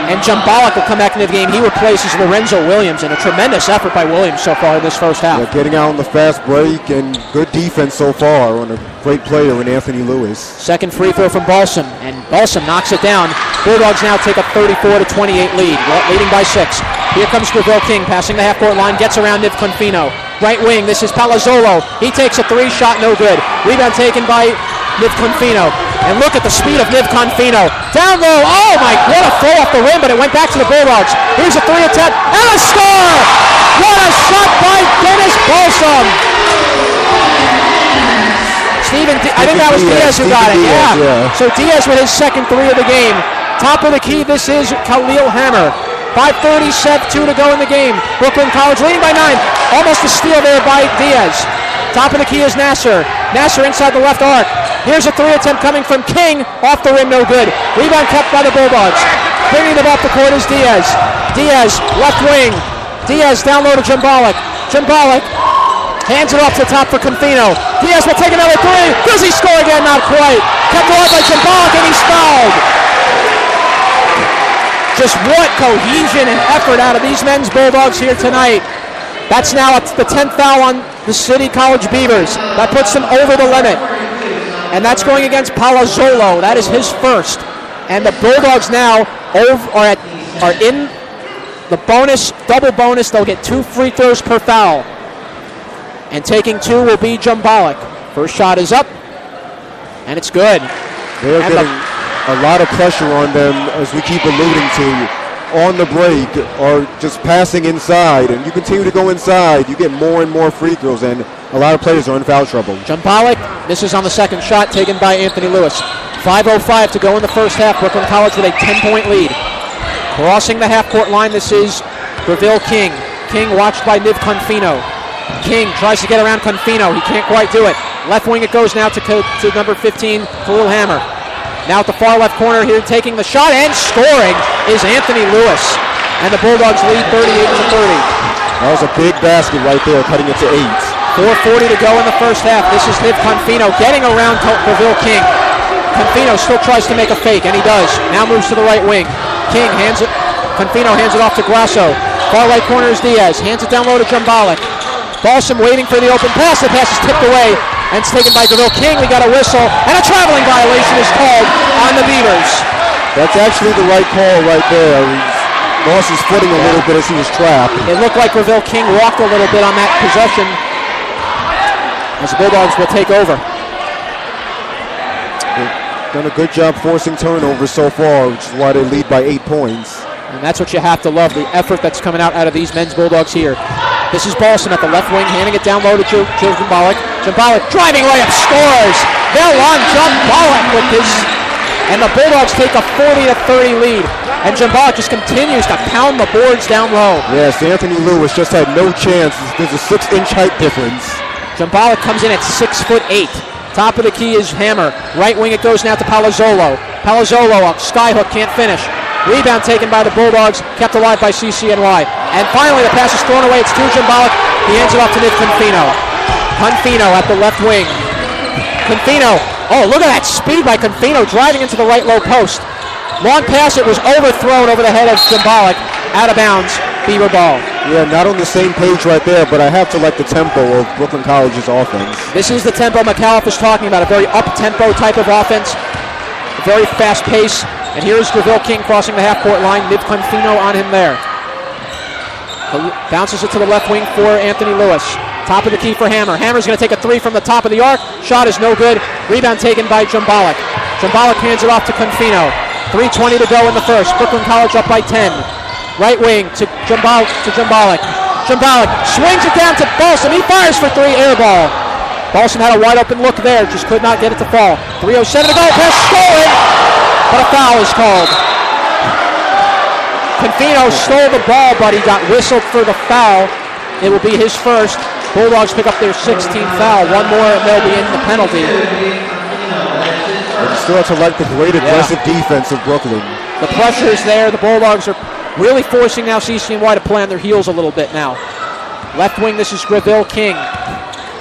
And Jumbalek will come back into the game. He replaces Lorenzo Williams, and a tremendous effort by Williams so far in this first half. Yeah, getting out on the fast break and good defense so far on a great player in Anthony Lewis. Second free throw from Balsam, and Balsam knocks it down. Bulldogs now take a 34-28 lead, leading by 6. Here comes Graville King, passing the half-court line, gets around Niv Confino. Right wing, this is Palazzolo. He takes a 3 shot, no good. Rebound taken by Niv Confino. And look at the speed of Niv Confino. Down low, oh my, what a throw off the rim, but it went back to the Bulldogs. Here's a 3 attempt, and a score! What a shot by Dennis Balsam! I think that was Diaz who got it, yeah. So Diaz with his second 3 of the game. Top of the key, this is Khalil Hammer. 5:37 to go in the game. Brooklyn College leading by 9. Almost a steal there by Diaz. Top of the key is Nasser. Nasser inside the left arc. Here's a 3 attempt coming from King. Off the rim, no good. Rebound kept by the Bulldogs. Bringing them off the court is Diaz. Diaz, left wing. Diaz down low to Jumbalek. Jumbalek hands it off to the top for Confino. Diaz will take another 3. Does he score again? Not quite. Kept alive by Jumbalek, and he's fouled. Just what cohesion and effort out of these men's Bulldogs here tonight. That's now the 10th foul on the City College Beavers. That puts them over the limit. And that's going against Palazzolo. That is his first. And the Bulldogs now are in the bonus, double bonus. They'll get 2 free throws per foul. And taking 2 will be Jumbalik. First shot is up, and it's good. They're getting a lot of pressure on them, as we keep alluding to, on the break or just passing inside. And you continue to go inside, you get more and more free throws, and a lot of players are in foul trouble. Jumbalik misses on the second shot taken by Anthony Lewis. 5:05 to go in the first half. Brooklyn College with a 10-point lead. Crossing the half-court line, this is Graville King. King watched by Niv Confino. King tries to get around Confino. He can't quite do it. Left wing it goes now to number 15, Khalil Hammer. Now at the far left corner here, taking the shot and scoring is Anthony Lewis. And the Bulldogs lead 38-30. That was a big basket right there, cutting it to 8. 4:40 to go in the first half. This is Niv Confino getting around Graville King. Confino still tries to make a fake, and he does. Now moves to the right wing. King hands it. Confino hands it off to Grasso. Far right corner is Diaz. Hands it down low to Jumbalik. Balsam waiting for the open pass. The pass is tipped away, and it's taken by Graville King. We got a whistle, and a traveling violation is called on the Beavers. That's actually the right call right there. He lost his footing a little bit as he was trapped. It looked like Graville King walked a little bit on that possession, as the Bulldogs will take over. Done a good job forcing turnovers so far, which is why they lead by 8 points. And that's what you have to love, the effort that's coming out of these men's Bulldogs here. This is Balsam at the left wing, handing it down low to Jumbalik. Jumbalik driving layup, scores! They'll on Jumbalik with this. And the Bulldogs take a 40-30 lead. And Jumbalik just continues to pound the boards down low. Yes, Anthony Lewis just had no chance. There's a 6-inch height difference. Jumbalik comes in at 6'8". Top of the key is Hammer. Right wing it goes now to Palazzolo. Palazzolo up, skyhook, can't finish. Rebound taken by the Bulldogs, kept alive by CCNY. And finally the pass is thrown away. It's to Jumbalik. He hands it off to Niv Confino. Confino at the left wing. Confino. Oh, look at that speed by Confino driving into the right low post. Long pass, it was overthrown over the head of Jumbalik. Out of bounds, Beaver ball. Yeah, not on the same page right there, but I have to like the tempo of Brooklyn College's offense. This is the tempo McAuliffe is talking about, a very up-tempo type of offense, a very fast pace. And here's Graville King crossing the half-court line. Niv Confino on him there. Bounces it to the left wing for Anthony Lewis. Top of the key for Hammer. Hammer's going to take a 3 from the top of the arc. Shot is no good. Rebound taken by Jumbalik. Jumbalik hands it off to Confino. 3:20 to go in the first. Brooklyn College up by 10. Right wing to Jumbalik. Jumbalik swings it down to Balsam. He fires for 3, air ball. Balsam had a wide open look there, just could not get it to fall. 3:07 to go, pass stolen, but a foul is called. Confino stole the ball, but he got whistled for the foul. It will be his first. Bulldogs pick up their 16th foul. One more and they'll be in the penalty. And you still have to like the great aggressive defense of Brooklyn. The pressure is there. The Bulldogs are really forcing now CCNY to play on their heels a little bit now. Left wing, this is Graville King.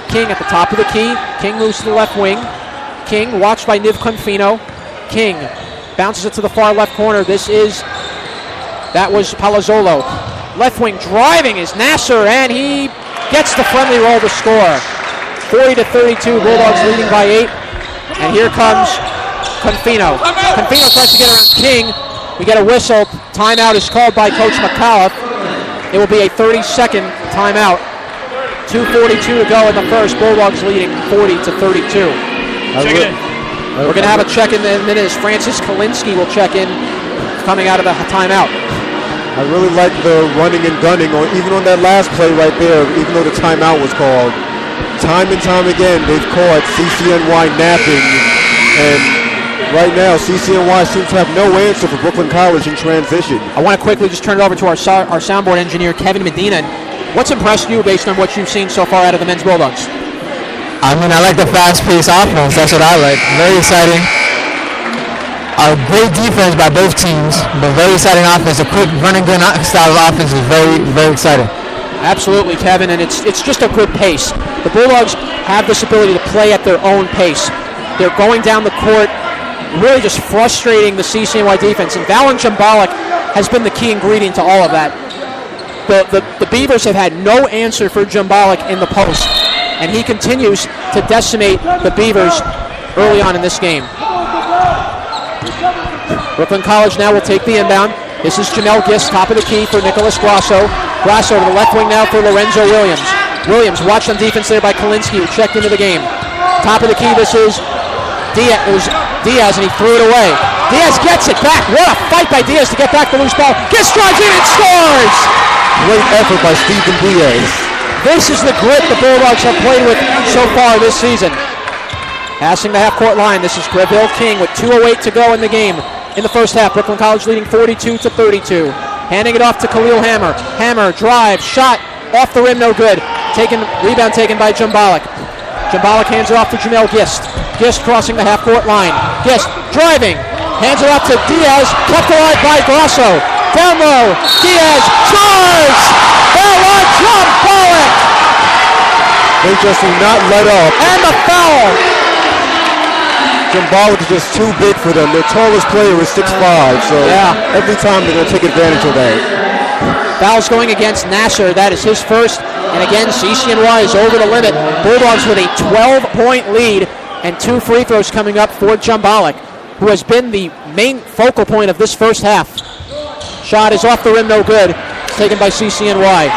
King at the top of the key. King moves to the left wing. King watched by Niv Confino. King bounces it to the far left corner. That was Palazzolo. Left wing driving is Nasser, and he gets the friendly roll to score. 40-32, Bulldogs leading by 8. And here comes Confino. Confino tries to get around King. We get a whistle. Timeout is called by Coach McAuliffe. It will be a 30-second timeout. 2:42 to go in the first. Bulldogs leading 40-32. We're going to have a check in a minute as Francis Kalinsky will check in coming out of the timeout. I really like the running and gunning, even on that last play right there, even though the timeout was called. Time and time again, they've caught CCNY napping, and right now, CCNY seems to have no answer for Brooklyn College in transition. I want to quickly just turn it over to our soundboard engineer, Kevin Medina. What's impressed you based on what you've seen so far out of the men's Bulldogs? I mean, I like the fast-paced offense. That's what I like. Very exciting. A great defense by both teams, but very exciting offense. A quick run-and-gun style of offense is very, very exciting. Absolutely, Kevin, and it's just a good pace. The Bulldogs have this ability to play at their own pace. They're going down the court, really just frustrating the CCNY defense, and Valen Jumbalik has been the key ingredient to all of that. The Beavers have had no answer for Jumbalik in the post, and he continues to decimate the Beavers early on in this game. Brooklyn College now will take the inbound. This is Jamel Gist, top of the key for Nicholas Grasso. Grasso to the left wing now for Lorenzo Williams. Williams watched on defense there by Kalinsky, who checked into the game. Top of the key, this is Diaz. It was Diaz, and he threw it away. Diaz gets it back. What a fight by Diaz to get back the loose ball. Gist drives in and scores! Great effort by Stephen Diaz. This is the grit the Bulldogs have played with so far this season. Passing the half-court line, this is Greville King with 2:08 to go in the game. In the first half, Brooklyn College leading 42-32. Handing it off to Khalil Hammer. Hammer, drive, shot, off the rim, no good. Rebound taken by Jumbalik. Jumbalik hands it off to Jamel Gist. Gist crossing the half-court line. Gist driving, hands it off to Diaz, kept alive by Grosso. Down low, Diaz scores! Foul on Jumbalik! They just do not let up. And the foul! Jumbalik is just too big for them. Their tallest player is 6'5", so every time they're going to take advantage of that. Foul's going against Nasser. That is his first. And again, CCNY is over the limit. Bulldogs with a 12-point lead and 2 free throws coming up for Jumbalik, who has been the main focal point of this first half. Shot is off the rim, no good. Taken by CCNY.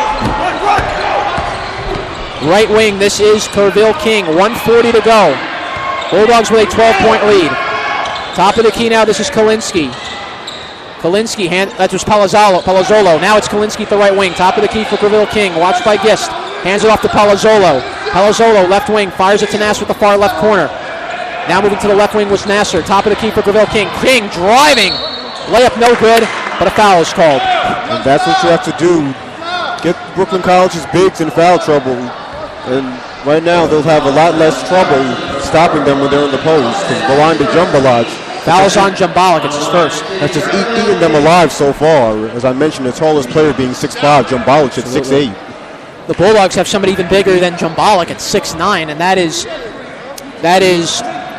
Right wing, this is Kerrville King. 1:40 to go. Bulldogs with a 12-point lead. Top of the key now, this is Kalinsky. Kalinsky, that was Palazzolo. Now it's Kalinsky at the right wing. Top of the key for Greville King. Watched by Gist. Hands it off to Palazzolo. Palazzolo, left wing, fires it to Nasser at the far left corner. Now moving to the left wing was Nasser. Top of the key for Greville King. King driving. Layup no good, but a foul is called. And that's what you have to do. Get Brooklyn College's bigs in foul trouble. And right now they'll have a lot less trouble stopping them when they're in the post. Because behind the Jumbalik. Foul's on Jumbalik, it's his first. That's just eating them alive so far. As I mentioned, the tallest player being 6'5", Jumbalik at 6'8". The Bulldogs have somebody even bigger than Jumbalik at 6'9", and that is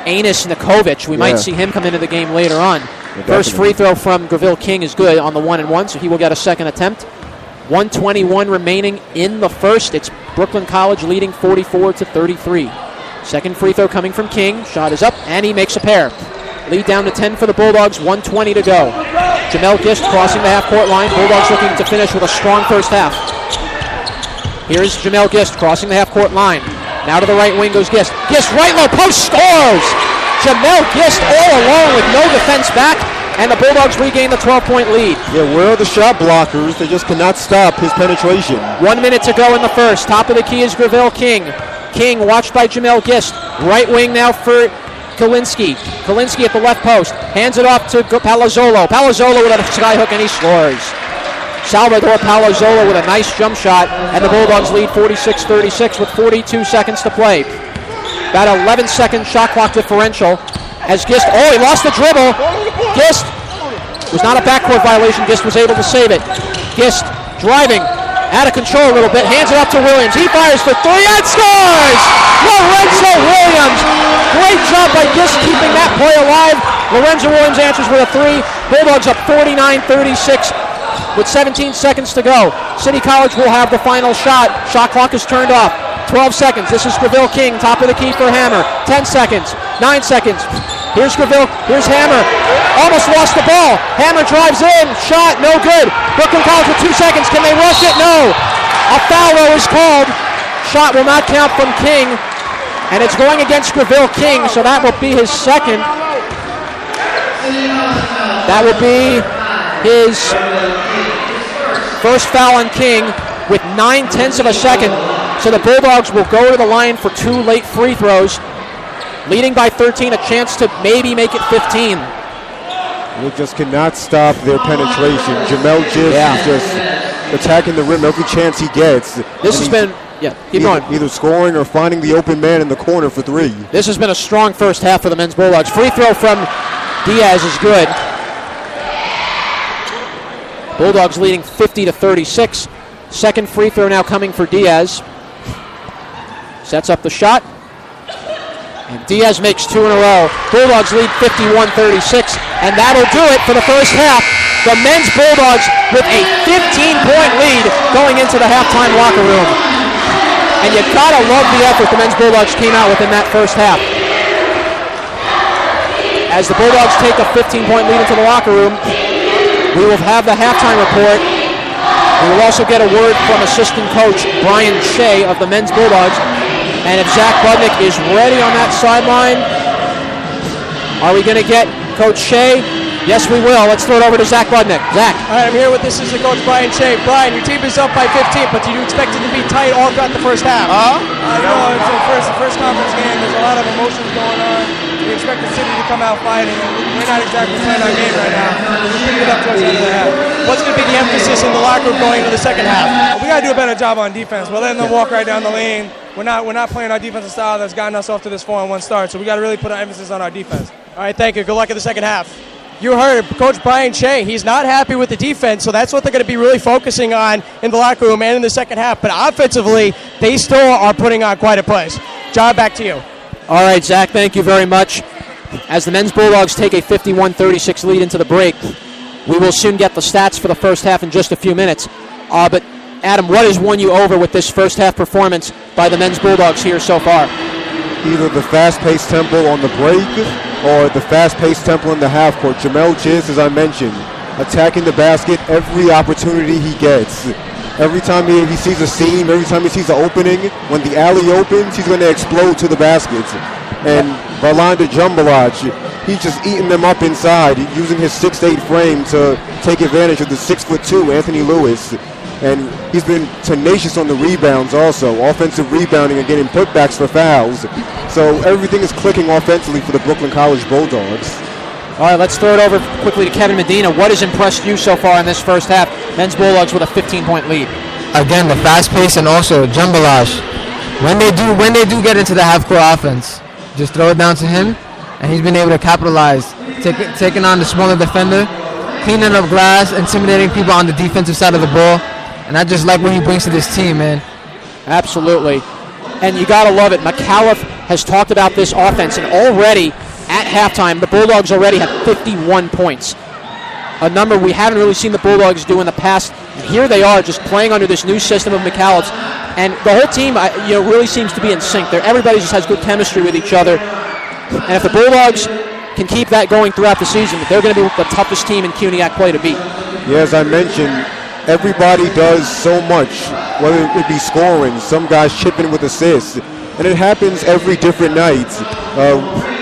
Anis Nikovic. We might see him come into the game later on. Yeah, first free throw from Greville King is good on the 1-and-1, so he will get a second attempt. 1:21 remaining in the first. It's Brooklyn College leading 44-33. Second free throw coming from King. Shot is up, and he makes a pair. Lead down to 10 for the Bulldogs, 1:20 to go. Jamel Gist crossing the half-court line. Bulldogs looking to finish with a strong first half. Here's Jamel Gist crossing the half-court line. Now to the right wing goes Gist. Gist right low post, scores! Jamel Gist all alone with no defense back, and the Bulldogs regain the 12-point lead. Yeah, where are the shot blockers? They just cannot stop his penetration. 1 minute to go in the first. Top of the key is Greville King. King watched by Jamel Gist. Right wing now for Kalinsky. Kalinsky at the left post. Hands it off to Palazzolo. Palazzolo with a skyhook, and he scores. Salvador Palazzolo with a nice jump shot, and the Bulldogs lead 46-36 with 42 seconds to play. About 11-second shot clock differential as Gist, he lost the dribble. Gist was not a backcourt violation. Gist was able to save it. Gist driving, out of control a little bit, hands it up to Williams. He fires for three and scores! Lorenzo Williams. Great job by Gist keeping that play alive. Lorenzo Williams answers with a three. Bulldogs up 49-36 with 17 seconds to go. City College will have the final shot. Shot clock is turned off. 12 seconds. This is Greville King, top of the key for Hammer. 10 seconds, 9 seconds. Here's Greville, here's Hammer. Almost lost the ball. Hammer drives in, shot, no good. Brooklyn College with 2 seconds. Can they rush it? No. A foul is called. Shot will not count from King. And it's going against Greville King, so that will be his second. That will be his first foul on King with 9/10 of a second. So the Bulldogs will go to the line for 2 late free throws. Leading by 13, a chance to maybe make it 15. They just cannot stop their penetration. Jamel Gist is just attacking the rim every chance he gets. This has been, keep going. Either scoring or finding the open man in the corner for 3. This has been a strong first half for the men's Bulldogs. Free throw from Diaz is good. Bulldogs leading 50-36. Second free throw now coming for Diaz. Sets up the shot. And Diaz makes 2 in a row. Bulldogs lead 51-36. And that'll do it for the first half. The men's Bulldogs with a 15-point lead going into the halftime locker room. And you gotta love the effort the men's Bulldogs came out with in that first half. As the Bulldogs take a 15-point lead into the locker room, we will have the halftime report We will also get a word from assistant coach Brian Shea of the men's Bulldogs. And if Zach Budnick is ready on that sideline, are we going to get Coach Shea? Yes, we will. Let's throw it over to Zach Budnick. Zach. All right, I'm here with assistant coach Brian Shea. Brian, your team is up by 15, but do you expect it to be tight all throughout the first half? It's the first conference game. There's a lot of emotions going on. We expect the city to come out fighting, and we're not exactly playing our game right now. We're picking it up towards the end of the half. What's going to be the emphasis in the locker room going into the second half? We got to do a better job on defense. We're letting them walk right down the lane. We're not playing our defensive style that's gotten us off to this 4-1 start, so we got to really put our emphasis on our defense. All right, thank you. Good luck in the second half. You heard Coach Brian Shea. He's not happy with the defense, so that's what they're going to be really focusing on in the locker room and in the second half. But offensively, they still are putting on quite a place. John, back to you. All right, Zach, thank you very much. As the men's Bulldogs take a 51-36 lead into the break, we will soon get the stats for the first half in just a few minutes. But, Adam, what has won you over with this first half performance by the men's Bulldogs here so far? Either the fast-paced tempo on the break or the fast-paced tempo in the half court. Jamel Jizz, as I mentioned, attacking the basket every opportunity he gets. Every time he sees a seam, every time he sees an opening, when the alley opens, he's going to explode to the baskets. And Valanda Jumbalaj, he's just eating them up inside, using his 6'8 frame to take advantage of the 6'2 Anthony Lewis. And he's been tenacious on the rebounds also, offensive rebounding and getting putbacks for fouls. So everything is clicking offensively for the Brooklyn College Bulldogs. All right, let's throw it over quickly to Kevin Medina. What has impressed you so far in this first half? Men's Bulldogs with a 15-point lead. Again, the fast pace and also Jumbalaj. When they do get into the half-court offense, just throw it down to him, and he's been able to capitalize, taking on the smaller defender, cleaning up glass, intimidating people on the defensive side of the ball. And I just like what he brings to this team, man. Absolutely. And you got to love it. McAuliffe has talked about this offense, and already at halftime, the Bulldogs already have 51 points. A number we haven't really seen the Bulldogs do in the past. And here they are just playing under this new system of McAuliffe's. And the whole team really seems to be in sync. Everybody just has good chemistry with each other. And if the Bulldogs can keep that going throughout the season, they're going to be the toughest team in CUNYAC play to beat. Yeah, as I mentioned, everybody does so much, whether it be scoring, some guys chipping with assists, and it happens every different night.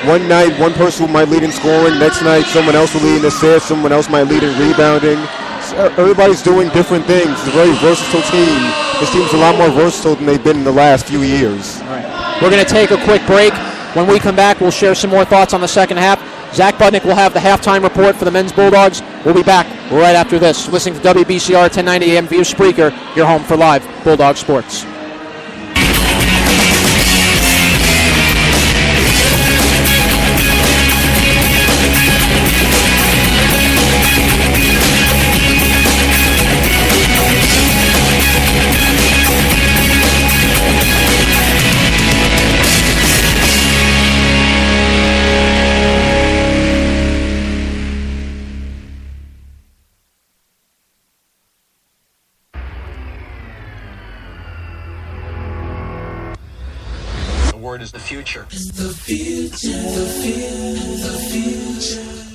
One night, one person might lead in scoring, next night someone else will lead in assists, someone else might lead in rebounding. So everybody's doing different things. It's a very versatile team. This team's a lot more versatile than they've been in the last few years. All right. We're going to take a quick break. When we come back, we'll share some more thoughts on the second half. Zach Budnick will have the halftime report for the men's Bulldogs. We'll be back right after this. Listening to WBCR 1090 AM via Spreaker, your home for live Bulldog sports. Is the future.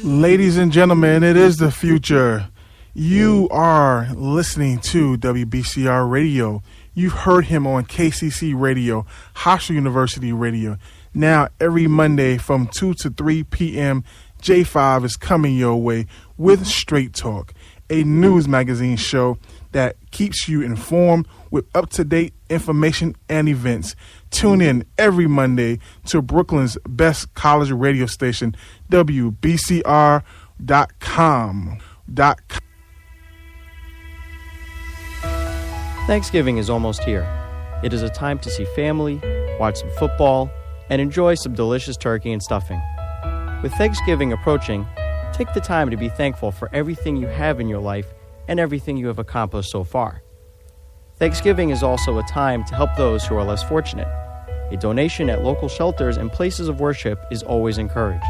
Ladies and gentlemen, it is the future. You are listening to WBCR Radio. You've heard him on KCC Radio, Hofstra University Radio. Now, every Monday from 2 to 3 p.m., J5 is coming your way with Straight Talk, a news magazine show that keeps you informed with up-to-date information and events. Tune in every Monday to Brooklyn's best college radio station, WBCR.com. Thanksgiving is almost here. It is a time to see family, watch some football, and enjoy some delicious turkey and stuffing. With Thanksgiving approaching, take the time to be thankful for everything you have in your life and everything you have accomplished so far. Thanksgiving is also a time to help those who are less fortunate. A donation at local shelters and places of worship is always encouraged.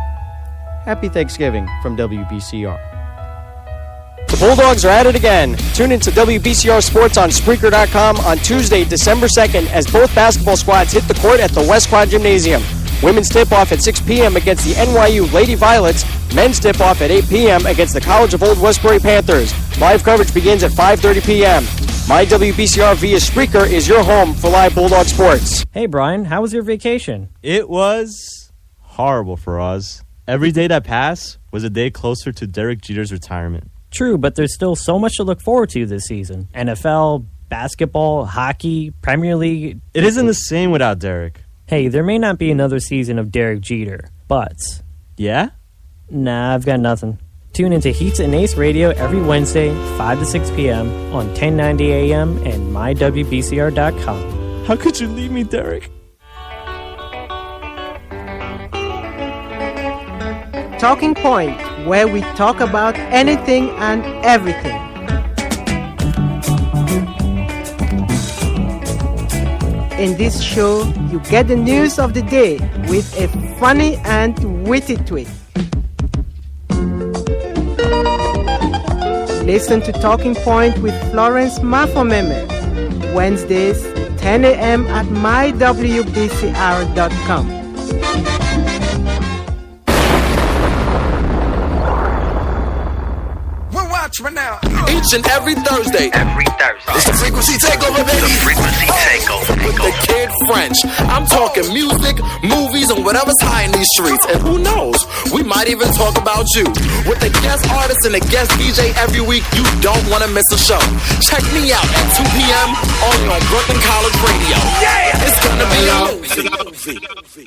Happy Thanksgiving from WBCR. The Bulldogs are at it again. Tune into WBCR Sports on Spreaker.com on Tuesday, December 2nd, as both basketball squads hit the court at the West Quad Gymnasium. Women's tip-off at 6 p.m. against the NYU Lady Violets. Men's tip-off at 8 p.m. against the College of Old Westbury Panthers. Live coverage begins at 5:30 p.m. My WBCR via Spreaker is your home for live Bulldog sports. Hey, Brian, how was your vacation? It was horrible for us. Every day that passed was a day closer to Derek Jeter's retirement. True, but there's still so much to look forward to this season. NFL, basketball, hockey, Premier League. It isn't the same without Derek. Hey, there may not be another season of Derek Jeter, but... Yeah? Nah, I've got nothing. Tune into Heats and Ace Radio every Wednesday, 5 to 6 p.m. on 1090 a.m. and mywbcr.com. How could you leave me, Derek? Talking Point, where we talk about anything and everything. In this show, you get the news of the day with a funny and witty tweet. Listen to Talking Point with Florence Mafomeme, Wednesdays, 10 a.m. at mywbcr.com. Right now. Each and every Thursday. It's the Frequency Takeover, baby. The Frequency Takeover. With the Kid French. I'm talking music, movies, and whatever's high in these streets. And who knows? We might even talk about you. With the guest artist and the guest DJ every week, you don't want to miss a show. Check me out at 2 p.m. only on Brooklyn College Radio. Yeah! It's gonna be a movie.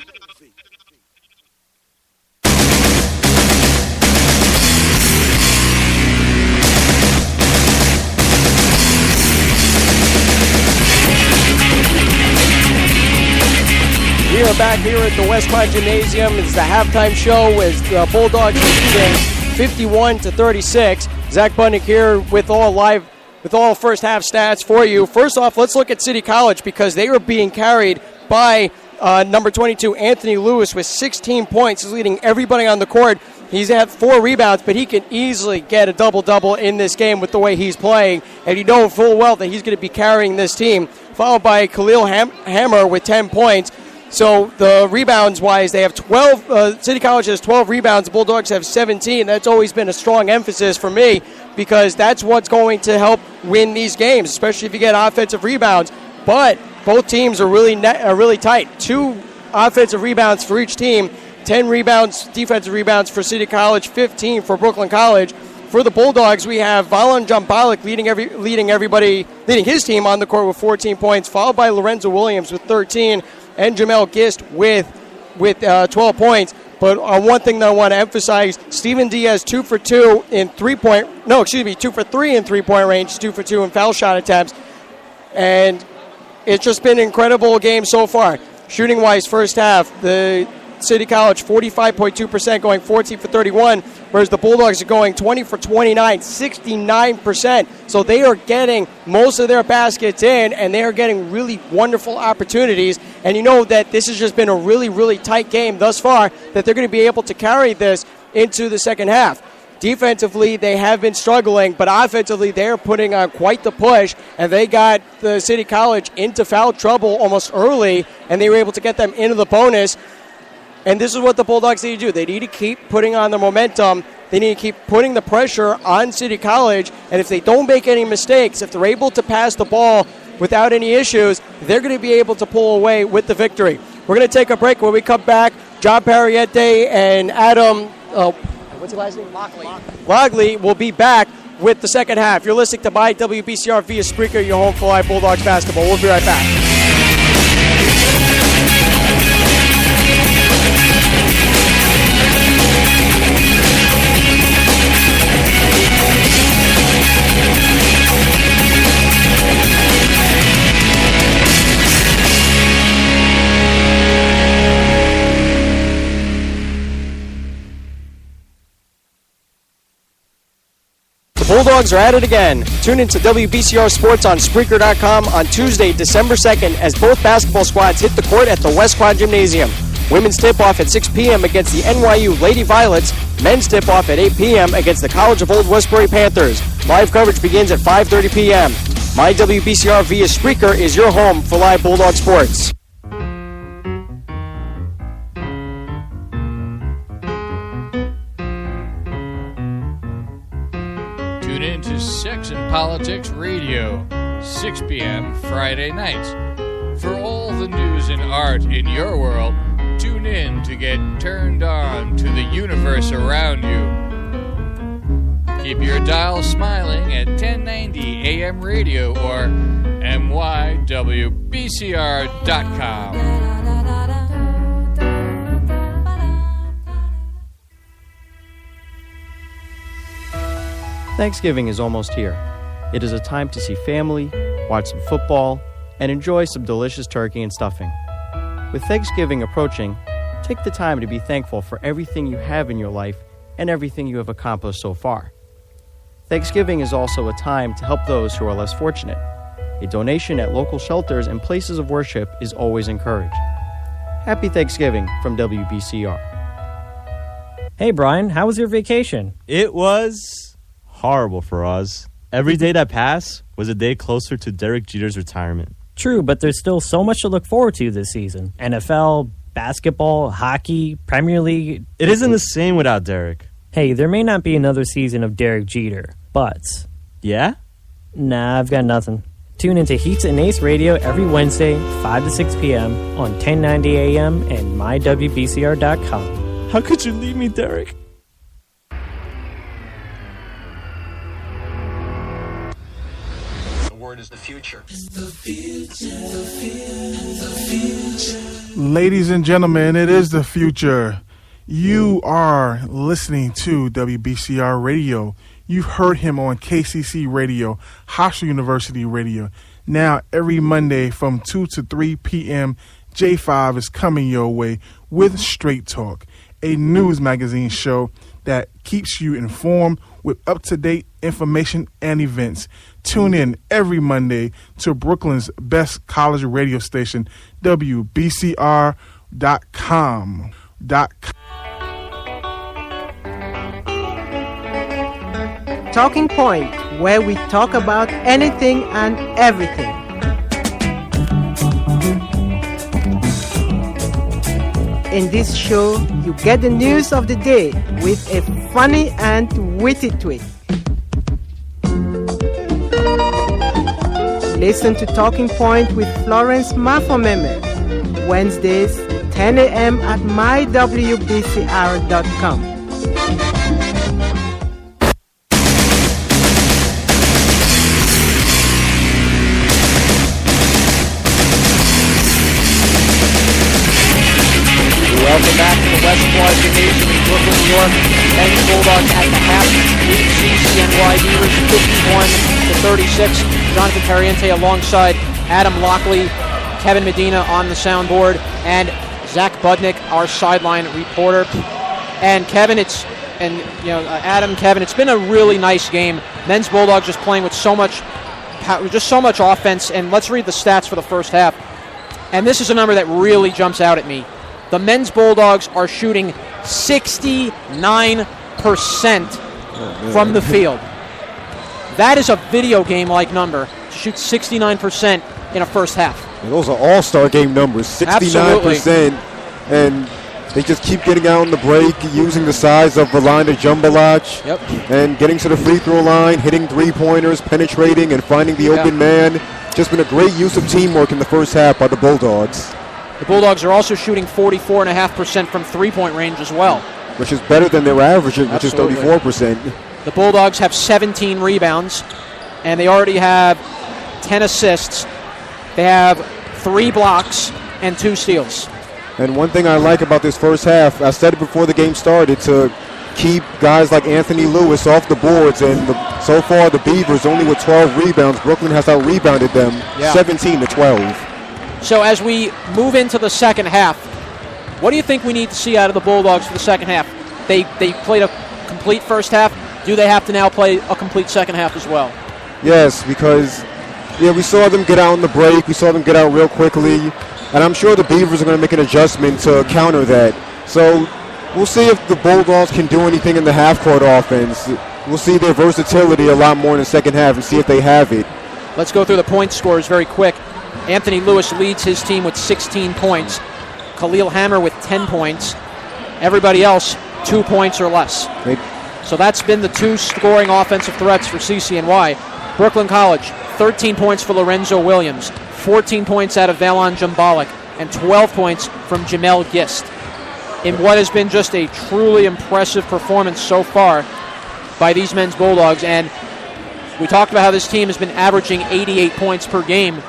We are back here at the West Quad Gymnasium. It's the halftime show as the Bulldogs are leading 51-36. Zach Budnick here with all first half stats for you. First off, let's look at City College because they are being carried by number 22, Anthony Lewis, with 16 points. He's leading everybody on the court. He's had 4 rebounds, but he can easily get a double-double in this game with the way he's playing. And you know full well that he's going to be carrying this team, followed by Khalil Hammer with 10 points. So the rebounds-wise, they have 12. City College has 12 rebounds. The Bulldogs have 17. That's always been a strong emphasis for me because that's what's going to help win these games, especially if you get offensive rebounds. But both teams are really tight. 2 offensive rebounds for each team, 10 rebounds, defensive rebounds for City College, 15 for Brooklyn College. For the Bulldogs, we have Valon Jampalik leading his team on the court with 14 points, followed by Lorenzo Williams with 13. And Jamel Gist with 12 points. But one thing that I want to emphasize, Steven Diaz 2 for 3 in three-point range, 2 for 2 in foul shot attempts. And it's just been an incredible game so far. Shooting-wise, first half, the City College 45.2%, going 14 for 31, whereas the Bulldogs are going 20 for 29, 69%. So they are getting most of their baskets in, and they are getting really wonderful opportunities. And you know that this has just been a really, really tight game thus far, that they're going to be able to carry this into the second half. Defensively, they have been struggling, but offensively, they're putting on quite the push, and they got the City College into foul trouble almost early, and they were able to get them into the bonus. And this is what the Bulldogs need to do. They need to keep putting on the momentum. They need to keep putting the pressure on City College. And if they don't make any mistakes, if they're able to pass the ball without any issues, they're going to be able to pull away with the victory. We're going to take a break. When we come back, John Parriette and Adam, what's his last name? Logley will be back with the second half. You're listening to my WBCR via Spreaker, your home for live Bulldogs basketball. We'll be right back. Bulldogs are at it again. Tune into WBCR Sports on Spreaker.com on Tuesday, December 2nd, as both basketball squads hit the court at the West Quad Gymnasium. Women's tip-off at 6 p.m. against the NYU Lady Violets. Men's tip-off at 8 p.m. against the College of Old Westbury Panthers. Live coverage begins at 5:30 p.m. My WBCR via Spreaker is your home for live Bulldog sports. in to Sex and Politics Radio, 6 p.m. Friday nights. For all the news and art in your world, tune in to get turned on to the universe around you. Keep your dial smiling at 1090 AM radio or mywbcr.com. Thanksgiving is almost here. It is a time to see family, watch some football, and enjoy some delicious turkey and stuffing. With Thanksgiving approaching, take the time to be thankful for everything you have in your life and everything you have accomplished so far. Thanksgiving is also a time to help those who are less fortunate. A donation at local shelters and places of worship is always encouraged. Happy Thanksgiving from WBCR. Hey, Brian, how was your vacation? It was horrible for us. Every day that passed was a day closer to Derek Jeter's retirement. True, but there's still so much to look forward to this season. NFL, basketball, hockey, Premier League. It isn't the same without Derek. Hey, there may not be another season of Derek Jeter, but... Yeah? Nah, I've got nothing. Tune into Heats and Ace Radio every Wednesday, 5 to 6 p.m. on 1090 a.m. and mywbcr.com. How could you leave me, Derek? The word is the future. Ladies and gentlemen, it is the future. You are listening to WBCR Radio. You've heard him on KCC Radio, Hofstra University Radio. Now, every Monday from 2 to 3 p.m., J5 is coming your way with Straight Talk, a news magazine show that keeps you informed with up-to-date information and events. Tune in every Monday to Brooklyn's best college radio station, WBCR.com. Talking Point, where we talk about anything and everything. In this show, you get the news of the day with a funny and witty twist. Listen to Talking Point with Florence Mafomeme, Wednesdays, 10 a.m. at mywbcr.com. Welcome back to the Westlaw Gymnasium in Brooklyn, New York. Men's Bulldogs at the half lead CCNY Beavers 51-36. Jonathan Perriente alongside Adam Lockley, Kevin Medina on the soundboard, and Zach Budnick, our sideline reporter. And Kevin, Adam, Kevin, it's been a really nice game. Men's Bulldogs just playing with so much offense. And let's read the stats for the first half. And this is a number that really jumps out at me. The men's Bulldogs are shooting 69% from the field. That is a video game-like number, to shoot 69% in a first half. And those are all-star game numbers, 69%. Absolutely. And they just keep getting out on the break, using the size of Valanda Jumbalach, and getting to the free throw line, hitting three-pointers, penetrating, and finding the open man. Just been a great use of teamwork in the first half by the Bulldogs. The Bulldogs are also shooting 44.5% from three-point range as well. Which is better than their average, which is 34%. The Bulldogs have 17 rebounds, and they already have 10 assists. They have 3 blocks and 2 steals. And one thing I like about this first half, I said it before the game started, to keep guys like Anthony Lewis off the boards. And so far, the Beavers only with 12 rebounds. Brooklyn has out-rebounded them 17-12. So as we move into the second half, what do you think we need to see out of the Bulldogs for the second half? They played a complete first half. Do they have to now play a complete second half as well? Yes, because we saw them get out on the break. We saw them get out real quickly. And I'm sure the Beavers are going to make an adjustment to counter that. So we'll see if the Bulldogs can do anything in the half-court offense. We'll see their versatility a lot more in the second half and see if they have it. Let's go through the point scores very quick. Anthony Lewis leads his team with 16 points. Khalil Hammer with 10 points. Everybody else, 2 points or less. So that's been the two scoring offensive threats for CCNY. Brooklyn College, 13 points for Lorenzo Williams, 14 points out of Valon Jumbalik, and 12 points from Jamel Gist. In what has been just a truly impressive performance so far by these men's Bulldogs. And we talked about how this team has been averaging 88 points per game.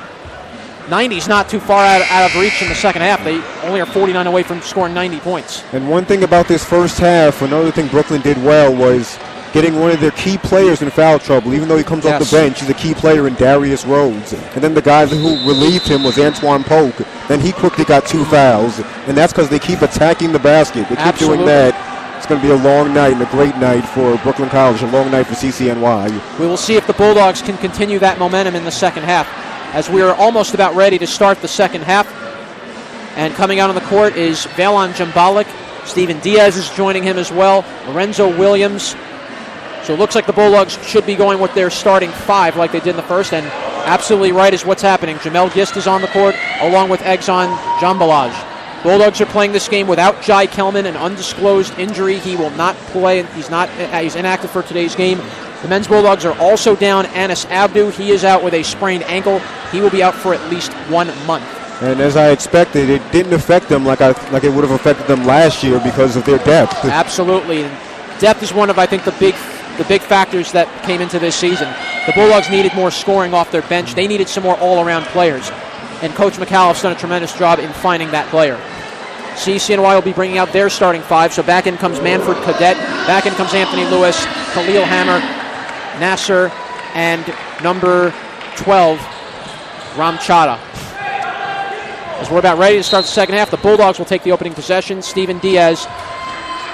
90's not too far out of reach in the second half. They only are 49 away from scoring 90 points. And one thing about this first half, another thing Brooklyn did well was getting one of their key players in foul trouble. Even though he comes off the bench, he's a key player in Darius Rhodes. And then the guy who relieved him was Antoine Polk. Then he quickly got 2 fouls. And that's because they keep attacking the basket. They keep doing that. It's going to be a long night and a great night for Brooklyn College, a long night for CCNY. We will see if the Bulldogs can continue that momentum in the second half, as we are almost about ready to start the second half. And coming out on the court is Valon Jumbalik. Steven Diaz is joining him as well. Lorenzo Williams. So it looks like the Bulldogs should be going with their starting 5 like they did in the first. And absolutely right is what's happening. Jamel Gist is on the court along with Exxon Jambalaj. Bulldogs are playing this game without Jai Kelman, an undisclosed injury. He will not play. He's inactive for today's game. The men's Bulldogs are also down Anis Abdu. He is out with a sprained ankle. He will be out for at least 1 month. And as I expected, it didn't affect them like it would have affected them last year because of their depth. Absolutely. Depth is one of, I think, the big factors that came into this season. The Bulldogs needed more scoring off their bench. They needed some more all-around players. And Coach McAuliffe's done a tremendous job in finding that player. CCNY will be bringing out their starting 5. So back in comes Manfred Cadet. Back in comes Anthony Lewis, Khalil Hammer, Nasser, and number 12, Ramchada. As we're about ready to start the second half, the Bulldogs will take the opening possession. Steven Diaz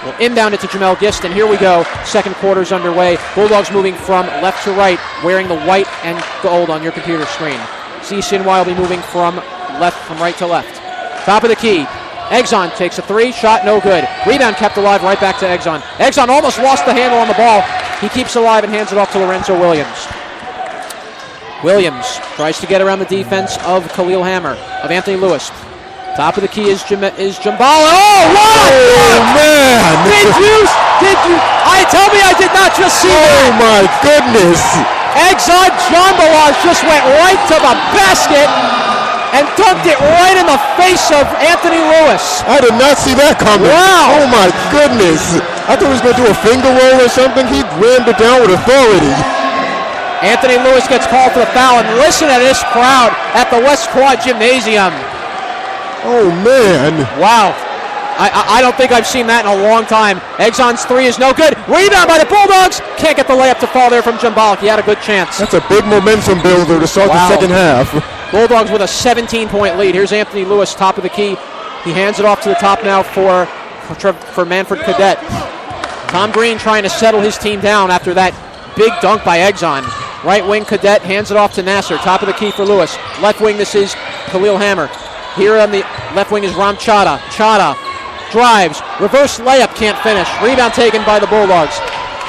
will inbound it to Jamel Gist, and here we go. Second quarter's underway. Bulldogs moving from left to right, wearing the white and gold on your computer screen. CCNY will be moving from right to left. Top of the key. Exxon takes a 3, shot no good. Rebound kept alive, right back to Exxon. Exxon almost lost the handle on the ball. He keeps alive and hands it off to Lorenzo Williams. Williams tries to get around the defense of Khalil Hammer, of Anthony Lewis. Top of the key is Jambala. Oh, what? Oh, man! Did you? Tell me I did not just see that. Oh, my goodness! Exxon Jambala just went right to the basket and dunked it right in the face of Anthony Lewis. I did not see that coming. Wow. Oh, my goodness. I thought he was going to do a finger roll or something. He rammed it down with authority. Anthony Lewis gets called for the foul, and listen to this crowd at the West Quad Gymnasium. Oh, man. Wow. I don't think I've seen that in a long time. Exxon's 3 is no good. Rebound by the Bulldogs. Can't get the layup to fall there from Jumbalik. He had a good chance. That's a big momentum builder to start the second half. Bulldogs with a 17-point lead. Here's Anthony Lewis, top of the key. He hands it off to the top now for Manfred Cadet. Tom Green trying to settle his team down after that big dunk by Exxon. Right wing Cadet hands it off to Nasser. Top of the key for Lewis. Left wing, this is Khalil Hammer. Here on the left wing is Ramchada. Chada drives. Reverse layup, can't finish. Rebound taken by the Bulldogs.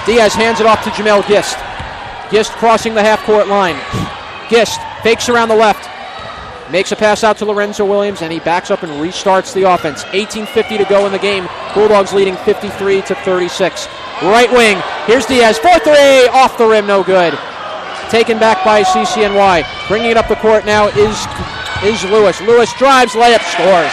Diaz hands it off to Jamel Gist. Gist crossing the half-court line. Gist fakes around the left. Makes a pass out to Lorenzo Williams, and he backs up and restarts the offense. 18:50 to go in the game. Bulldogs leading 53-36. Right wing. Here's Diaz. 4-3. Off the rim, no good. Taken back by CCNY. Bringing it up the court now is Lewis. Lewis drives, layup, scores.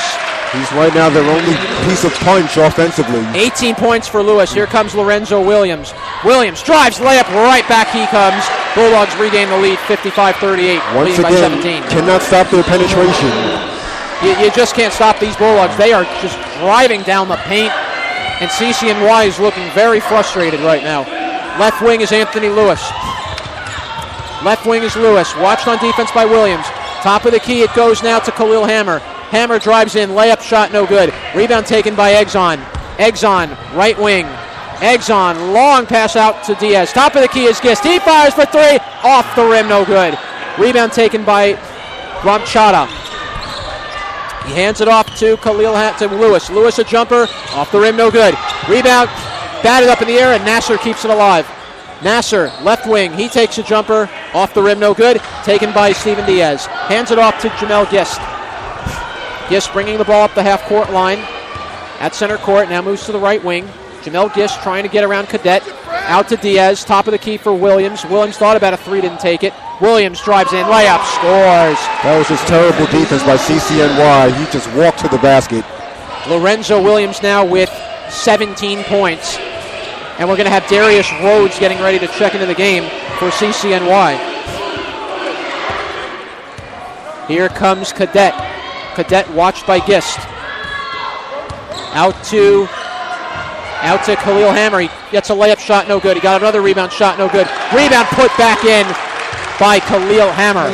He's right now their only piece of punch offensively. 18 points for Lewis. Here comes Lorenzo Williams. Williams drives, layup, right back he comes. Bulldogs regain the lead, 55-38. Once leading by again, 17. cannot stop their penetration. You just can't stop these Bulldogs. They are just driving down the paint, and CCNY is looking very frustrated right now. Left wing is Anthony Lewis. Left wing is Lewis. Watched on defense by Williams. Top of the key, it goes now to Khalil Hammer. Hammer drives in, layup shot, no good. Rebound taken by Exxon. Exxon, right wing. Exxon, long pass out to Diaz. Top of the key is Gist. He fires for 3, off the rim, no good. Rebound taken by Ramchada. He hands it off to Lewis. Lewis a jumper, off the rim, no good. Rebound, batted up in the air, and Nasser keeps it alive. Nasser, left wing, he takes a jumper, off the rim, no good. Taken by Steven Diaz. Hands it off to Jamel Gist. Gist bringing the ball up the half-court line. At center court, now moves to the right wing. Jamel Gist trying to get around Cadet. Out to Diaz, top of the key for Williams. Williams thought about a three, didn't take it. Williams drives in, layup, scores. That was just terrible defense by CCNY. He just walked to the basket. Lorenzo Williams now with 17 points. And we're going to have Darius Rhodes getting ready to check into the game for CCNY. Here comes Cadet. Cadet watched by Gist. Out to Khalil Hammer. He gets a layup shot, no good. He got another rebound shot, no good. Rebound put back in by Khalil Hammer.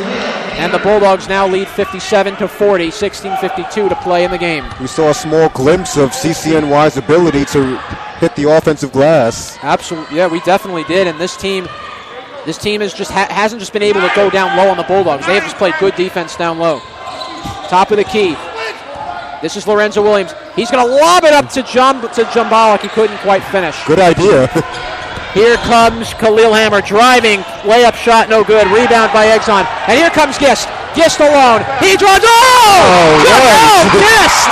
And the Bulldogs now lead 57-40, 16:52 to play in the game. We saw a small glimpse of CCNY's ability to hit the offensive glass. Absolutely, yeah, we definitely did. And this team is just hasn't just been able to go down low on the Bulldogs. They have just played good defense down low. Top of the key. This is Lorenzo Williams. He's going to lob it up to Jumbalak. He couldn't quite finish. Good idea. Here comes Khalil Hammer driving. Layup shot, no good. Rebound by Exxon. And here comes Gist. Gist alone. He drives. Oh, Gist!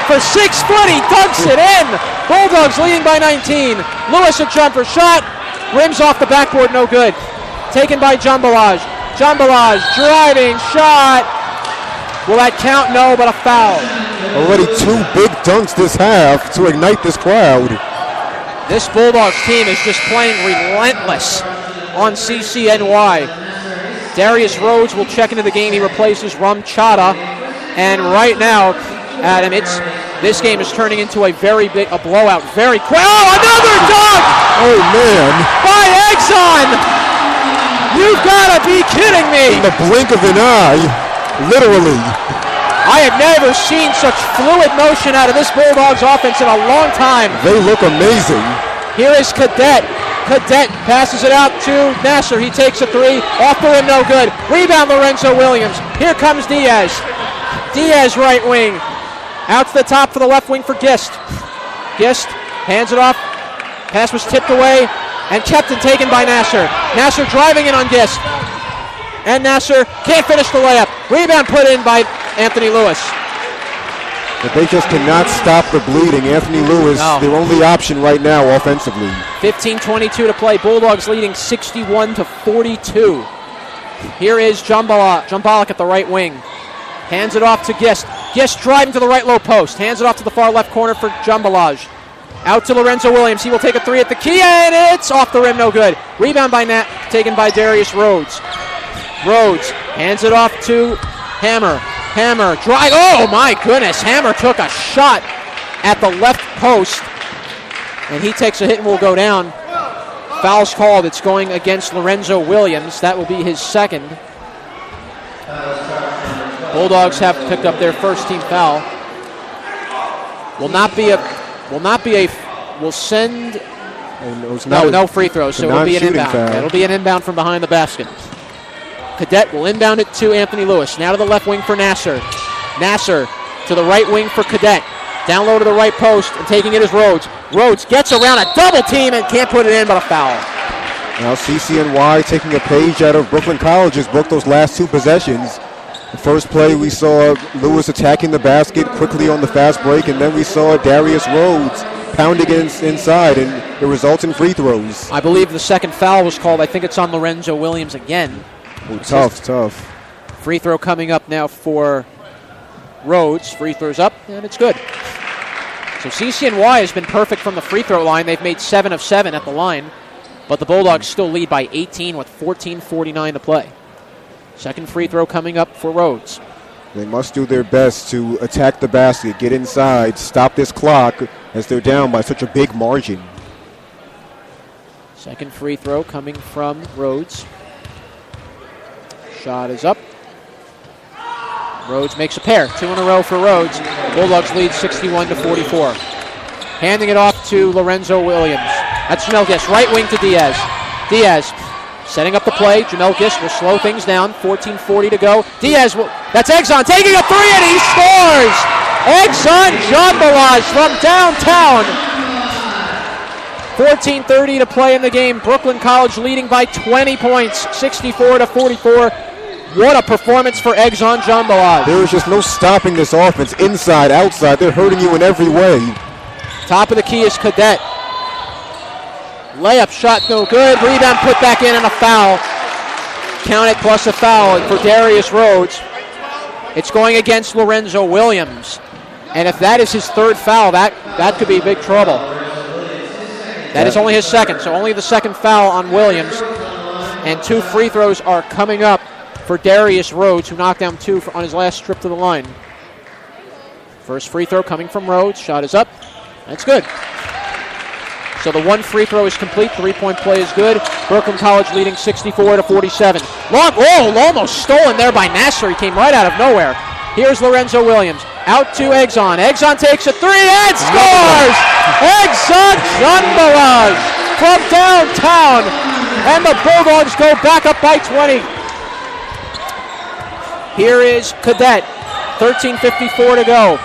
For 6 foot, he dunks it in. Bulldogs leading by 19. Lewis a jumper shot. Rims off the backboard, no good. Taken by Jumbalaj. Jumbalaj driving shot. Will that count? No, but a foul. Already 2 big dunks this half to ignite this crowd. This Bulldogs team is just playing relentless on CCNY. Darius Rhodes will check into the game. He replaces Rum Chada. And right now, Adam, this game is turning into a blowout very quick. Oh, another dunk! Oh, man. By Exxon! You've got to be kidding me! In the blink of an eye, literally. I have never seen such fluid motion out of this Bulldogs offense in a long time. They look amazing. Here is Cadet. Cadet passes it out to Nasser. He takes a three. Off the rim, no good. Rebound, Lorenzo Williams. Here comes Diaz. Diaz, right wing. Out to the top for the left wing for Gist. Gist hands it off. Pass was tipped away and kept and taken by Nasser. Nasser driving in on Gist. And Nasser can't finish the layup. Rebound put in by Anthony Lewis. But they just cannot stop the bleeding. Anthony Lewis, their only option right now offensively. 15:22 to play. Bulldogs leading 61-42. Here is Jumbalak at the right wing. Hands it off to Gist. Gist driving to the right low post. Hands it off to the far left corner for Jumbalaj. Out to Lorenzo Williams. He will take a three at the key, and it's off the rim, no good. Rebound by taken by Darius Rhodes. Rhodes hands it off to Hammer. Hammer drive. Oh my goodness! Hammer took a shot at the left post, and he takes a hit and will go down. Foul's called. It's going against Lorenzo Williams. That will be his second. Bulldogs have picked up their first team foul. Will send. No free throws. So it'll be an inbound. It'll be an inbound from behind the basket. Cadet will inbound it to Anthony Lewis. Now to the left wing for Nasser. Nasser to the right wing for Cadet. Down low to the right post, and taking it is Rhodes. Rhodes gets around a double team and can't put it in, but a foul. Now CCNY taking a page out of Brooklyn College's book those last 2 possessions. The first play we saw Lewis attacking the basket quickly on the fast break, and then we saw Darius Rhodes pounding inside, and it results in free throws. I believe the second foul was called. I think it's on Lorenzo Williams again. Oh, tough. Free throw coming up now for Rhodes. Free throws up, and it's good. So CCNY has been perfect from the free throw line. They've made 7 of 7 at the line, but the Bulldogs still lead by 18 with 14:49 to play. Second free throw coming up for Rhodes. They must do their best to attack the basket, get inside, stop this clock as they're down by such a big margin. Second free throw coming from Rhodes. Shot is up. Rhodes makes a pair. 2 in a row for Rhodes. Bulldogs lead 61-44. Handing it off to Lorenzo Williams. That's Jamel Gist. Right wing to Diaz. Diaz setting up the play. Jamel Gist will slow things down. 14:40 to go. Diaz that's Exxon taking a three, and he scores! Exxon Jumbalaj from downtown. 14:30 to play in the game. Brooklyn College leading by 20 points. 64-44. What a performance for Exxon Jumbalaj. There is just no stopping this offense. Inside, outside, they're hurting you in every way. Top of the key is Cadet. Layup shot no good. Rebound put back in and a foul. Count it plus a foul for Darius Rhodes. It's going against Lorenzo Williams. And if that is his third foul, that could be big trouble. That is only his second, so only the second foul on Williams. And 2 free throws are coming up for Darius Rhodes, who knocked down 2 on his last trip to the line. First free throw coming from Rhodes. Shot is up. That's good. So the 1 free throw is complete. 3-point play is good. Brooklyn College leading 64-47. Almost stolen there by Nasser. He came right out of nowhere. Here's Lorenzo Williams. Out to Exxon. Exxon takes a 3 and scores! Exxon Jumbalaj from downtown. And the Bulldogs go back up by 20. Here is Cadet. 13:54 to go.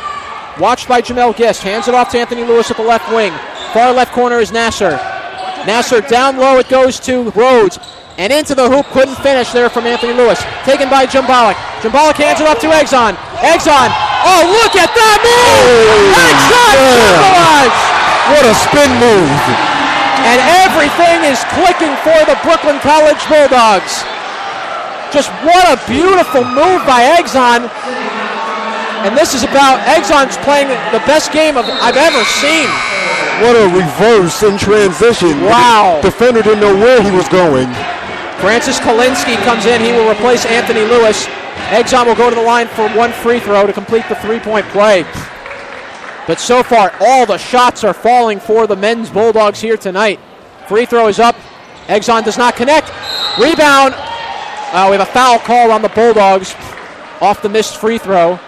Watched by Jamel Gist. Hands it off to Anthony Lewis at the left wing. Far left corner is Nasser. Nasser down low. It goes to Rhodes. And into the hoop. Couldn't finish there from Anthony Lewis. Taken by Jumbalak. Jumbalak hands it off to Exxon. Exxon. Oh, look at that move! Exxon Jumbalak! What a spin move. And everything is clicking for the Brooklyn College Bulldogs. Just what a beautiful move by Exxon. And this is about Exxon's playing the best game I've ever seen. What a reverse in transition. Wow. The defender didn't know where he was going. Francis Kalinsky comes in. He will replace Anthony Lewis. Exxon will go to the line for 1 free throw to complete the 3-point play. But so far, all the shots are falling for the men's Bulldogs here tonight. Free throw is up. Exxon does not connect. Rebound. We have a foul call on the Bulldogs off the missed free throw.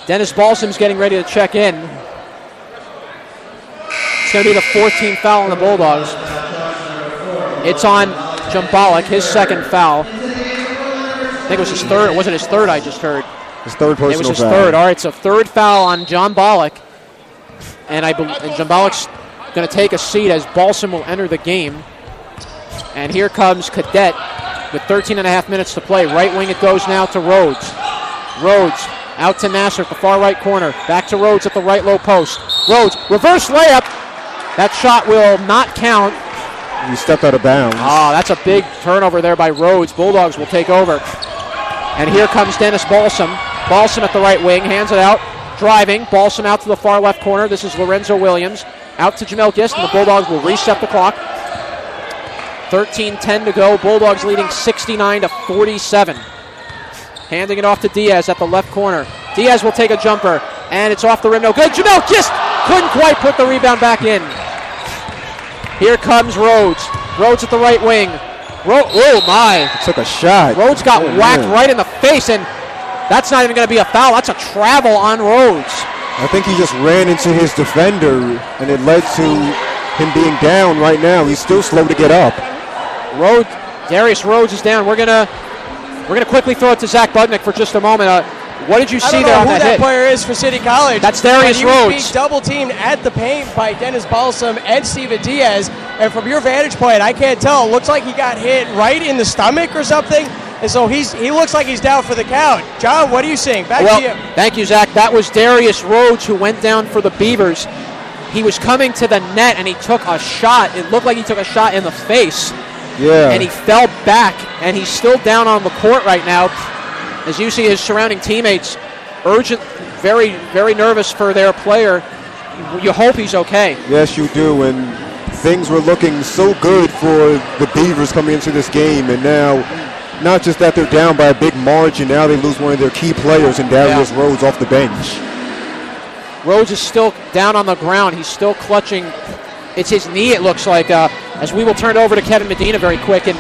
Dennis Balsam's getting ready to check in. It's going to be the 14th foul on the Bulldogs. It's on Jumbalak, his second foul. I think it was his third. Was it his third I just heard? His third personal foul. It was his third. All right, so third foul on John Bollock. And Jumbalak's going to take a seat as Balsam will enter the game. And here comes Cadet with 13 and a half minutes to play. Right wing it goes now to Rhodes. Rhodes out to Nasser at the far right corner. Back to Rhodes at the right low post. Rhodes, reverse layup. That shot will not count. He stepped out of bounds. Oh, that's a big turnover there by Rhodes. Bulldogs will take over. And here comes Dennis Balsam. Balsam at the right wing, hands it out. Driving, Balsam out to the far left corner. This is Lorenzo Williams. Out to Jamel Gist, and the Bulldogs will reset the clock. 13:10 to go. Bulldogs leading 69-47. Handing it off to Diaz at the left corner. Diaz will take a jumper, and it's off the rim. No good. Jamel Gist couldn't quite put the rebound back in. Here comes Rhodes. Rhodes at the right wing. Oh, my. Took a shot. Rhodes got whacked right in the face, and that's not even going to be a foul. That's a travel on Rhodes. I think he just ran into his defender, and it led to him being down right now. He's still slow to get up. Darius Rhodes is down. We're gonna quickly throw it to Zach Budnick for just a moment. What did you see there on that hit? I don't know who that player is for City College. That's Darius Rhodes. He was being double-teamed at the paint by Dennis Balsam and Steven Diaz. And from your vantage point, I can't tell. It looks like he got hit right in the stomach or something. And so he looks like he's down for the count. John, what are you seeing? Back to you. Thank you, Zach. That was Darius Rhodes who went down for the Beavers. He was coming to the net, and he took a shot. It looked like he took a shot in the face. Yeah. And he fell back, and he's still down on the court right now. As you see his surrounding teammates, urgent, very, very nervous for their player. You hope he's okay. Yes, you do, and things were looking so good for the Beavers coming into this game, and now, not just that they're down by a big margin, now they lose one of their key players in Darius Rhodes off the bench. Rhodes is still down on the ground. He's still clutching. It's his knee, it looks like, as we will turn it over to Kevin Medina very quick. And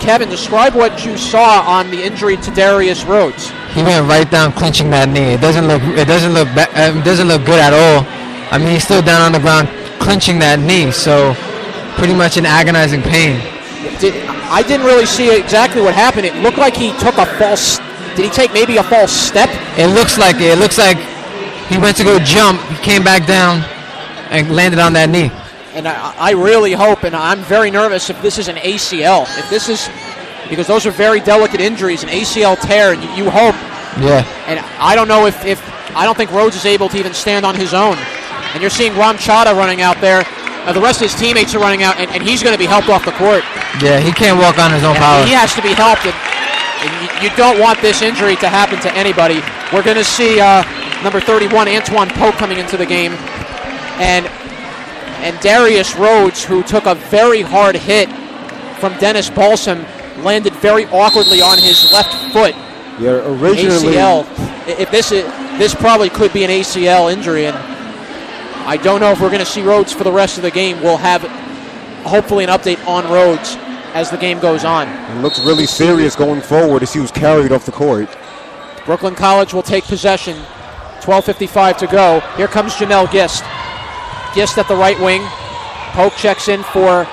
Kevin, describe what you saw on the injury to Darius Rhodes. He went right down clinching that knee. It doesn't look good at all. I mean, he's still down on the ground clinching that knee, so pretty much in agonizing pain. I didn't really see exactly what happened. It looked like he took a false. Did he take maybe a false step? It looks like it. It looks like he went to go jump, he came back down, and landed on that knee. And I really hope, and I'm very nervous if this is an ACL. If this is, because those are very delicate injuries, an ACL tear, you hope. Yeah. And I don't know if I don't think Rhodes is able to even stand on his own. And you're seeing Ram Chadha running out there. the rest of his teammates are running out, and he's going to be helped off the court. Yeah, he can't walk on his own power. He has to be helped, and you don't want this injury to happen to anybody. We're going to see number 31, Antoine Pope, coming into the game, and Darius Rhodes, who took a very hard hit from Dennis Balsam, landed very awkwardly on his left foot. Yeah, originally ACL. If this probably could be an ACL injury, and I don't know if we're going to see Rhodes for the rest of the game. We'll have hopefully an update on Rhodes as the game goes on. It looks really serious going forward as he was carried off the court. Brooklyn College will take possession. 12:55 to go. Here comes Jamel Gist. Gist at the right wing. Pope checks in for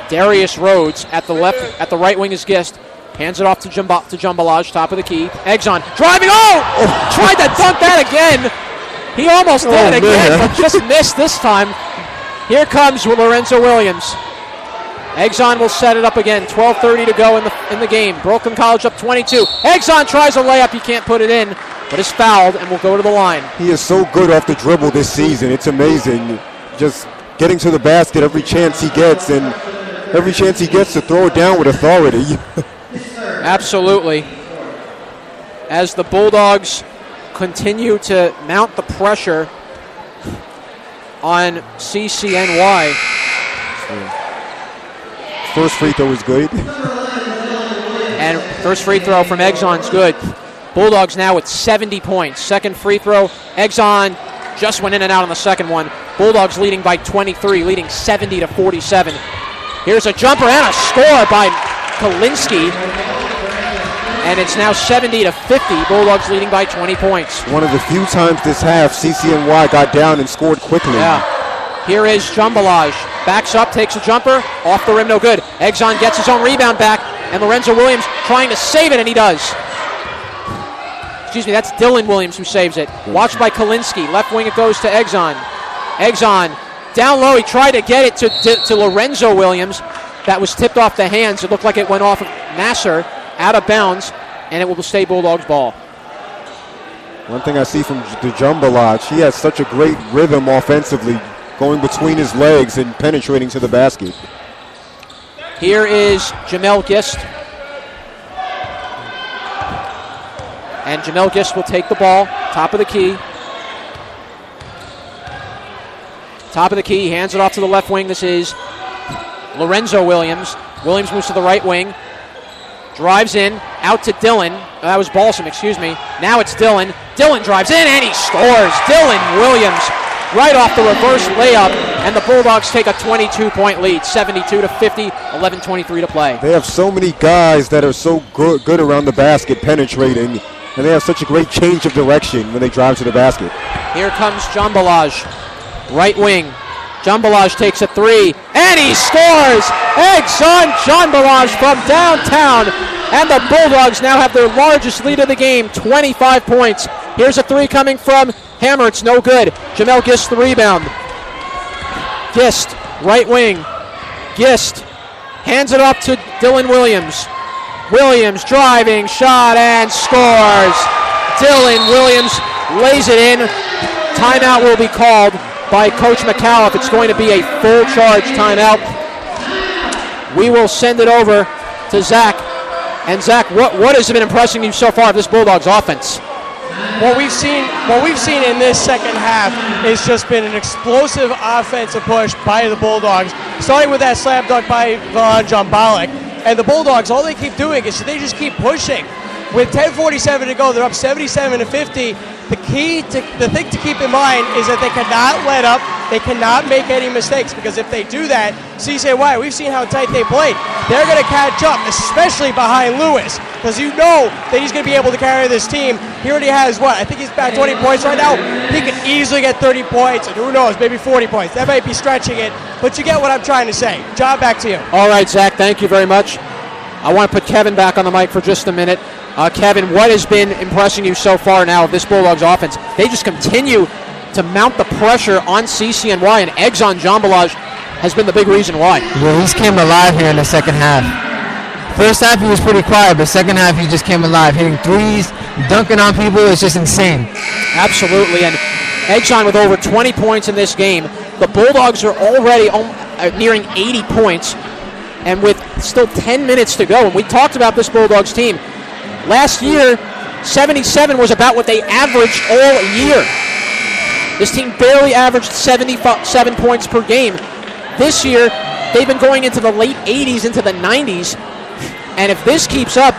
Darius Rhodes. At the right wing is Gist. Hands it off to Jumbalaj, top of the key. Exxon driving. Tried to dunk that again. He almost did it again, but just missed this time. Here comes Lorenzo Williams. Exxon will set it up again. 12:30 to go in the game. Brooklyn College up 22. Exxon tries a layup. He can't put it in, but is fouled and will go to the line. He is so good off the dribble this season. It's amazing. Just getting to the basket every chance he gets, and every chance he gets to throw it down with authority. Absolutely. As the Bulldogs continue to mount the pressure on CCNY. First free throw is good. And first free throw from Exxon's good. Bulldogs now with 70 points. Second free throw, Exxon just went in and out on the second one. Bulldogs leading by 23, leading 70-47. Here's a jumper and a score by Kalinsky. And it's now 70-50. Bulldogs leading by 20 points. One of the few times this half CCNY got down and scored quickly. Yeah. Here is Jumbalaj. Backs up, takes a jumper. Off the rim, no good. Exxon gets his own rebound back. And Lorenzo Williams trying to save it, and he does. Excuse me, that's Dylan Williams who saves it. Watched by Kalinsky. Left wing it goes to Exxon. Exxon down low. He tried to get it to Lorenzo Williams. That was tipped off the hands. It looked like it went off of Nasser. Out of bounds, and it will stay Bulldogs ball. One thing I see from the Jumbalaj, he has such a great rhythm offensively, going between his legs and penetrating to the basket. Here is Jamel Gist. And Jamel Gist will take the ball, top of the key. Top of the key, hands it off to the left wing. This is Lorenzo Williams. Williams moves to the right wing. Drives in, out to Dylan. That was Balsam, excuse me. Now it's Dylan. Dylan drives in, and he scores. Dylan Williams right off the reverse layup, and the Bulldogs take a 22-point lead, 72-50, 11:23 to play. They have so many guys that are so good around the basket penetrating, and they have such a great change of direction when they drive to the basket. Here comes Jumbalaj, right wing. Jumbalaj takes a three, and he scores! Exxon Jumbalaj from downtown, and the Bulldogs now have their largest lead of the game, 25 points. Here's a three coming from Hammer. It's no good. Jamel Gist the rebound. Gist, right wing. Gist hands it up to Dylan Williams. Williams driving, shot, and scores. Dylan Williams lays it in. Timeout will be called by Coach McAuliffe. It's going to be a full charge timeout. We will send it over to Zach. And Zach, what has been impressing you so far of this Bulldogs offense? What we've seen in this second half has just been an explosive offensive push by the Bulldogs, starting with that slam dunk by John Bollock. And the Bulldogs, all they keep doing is they just keep pushing. With 10:47 to go, they're up 77-50. The thing to keep in mind is that they cannot let up. They cannot make any mistakes, because if they do that, CCNY, we've seen how tight they played. They're going to catch up, especially behind Lewis, because you know that he's going to be able to carry this team. He already has, I think he's about 20 points right now. He could easily get 30 points, and who knows, maybe 40 points. That might be stretching it, but you get what I'm trying to say. John, back to you. All right, Zach, thank you very much. I want to put Kevin back on the mic for just a minute. Kevin, what has been impressing you so far now of this Bulldogs offense? They just continue to mount the pressure on CCNY, and Exxon Jumbalaj has been the big reason why. Yeah, he's came alive here in the second half. First half he was pretty quiet, but second half he just came alive, hitting threes, dunking on people. It's just insane. Absolutely, and Exxon with over 20 points in this game. The Bulldogs are already nearing 80 points, and with still 10 minutes to go. And we talked about this Bulldogs team. Last year, 77 was about what they averaged all year. This team barely averaged 77 points per game. This year, they've been going into the late 80s, into the 90s. And if this keeps up,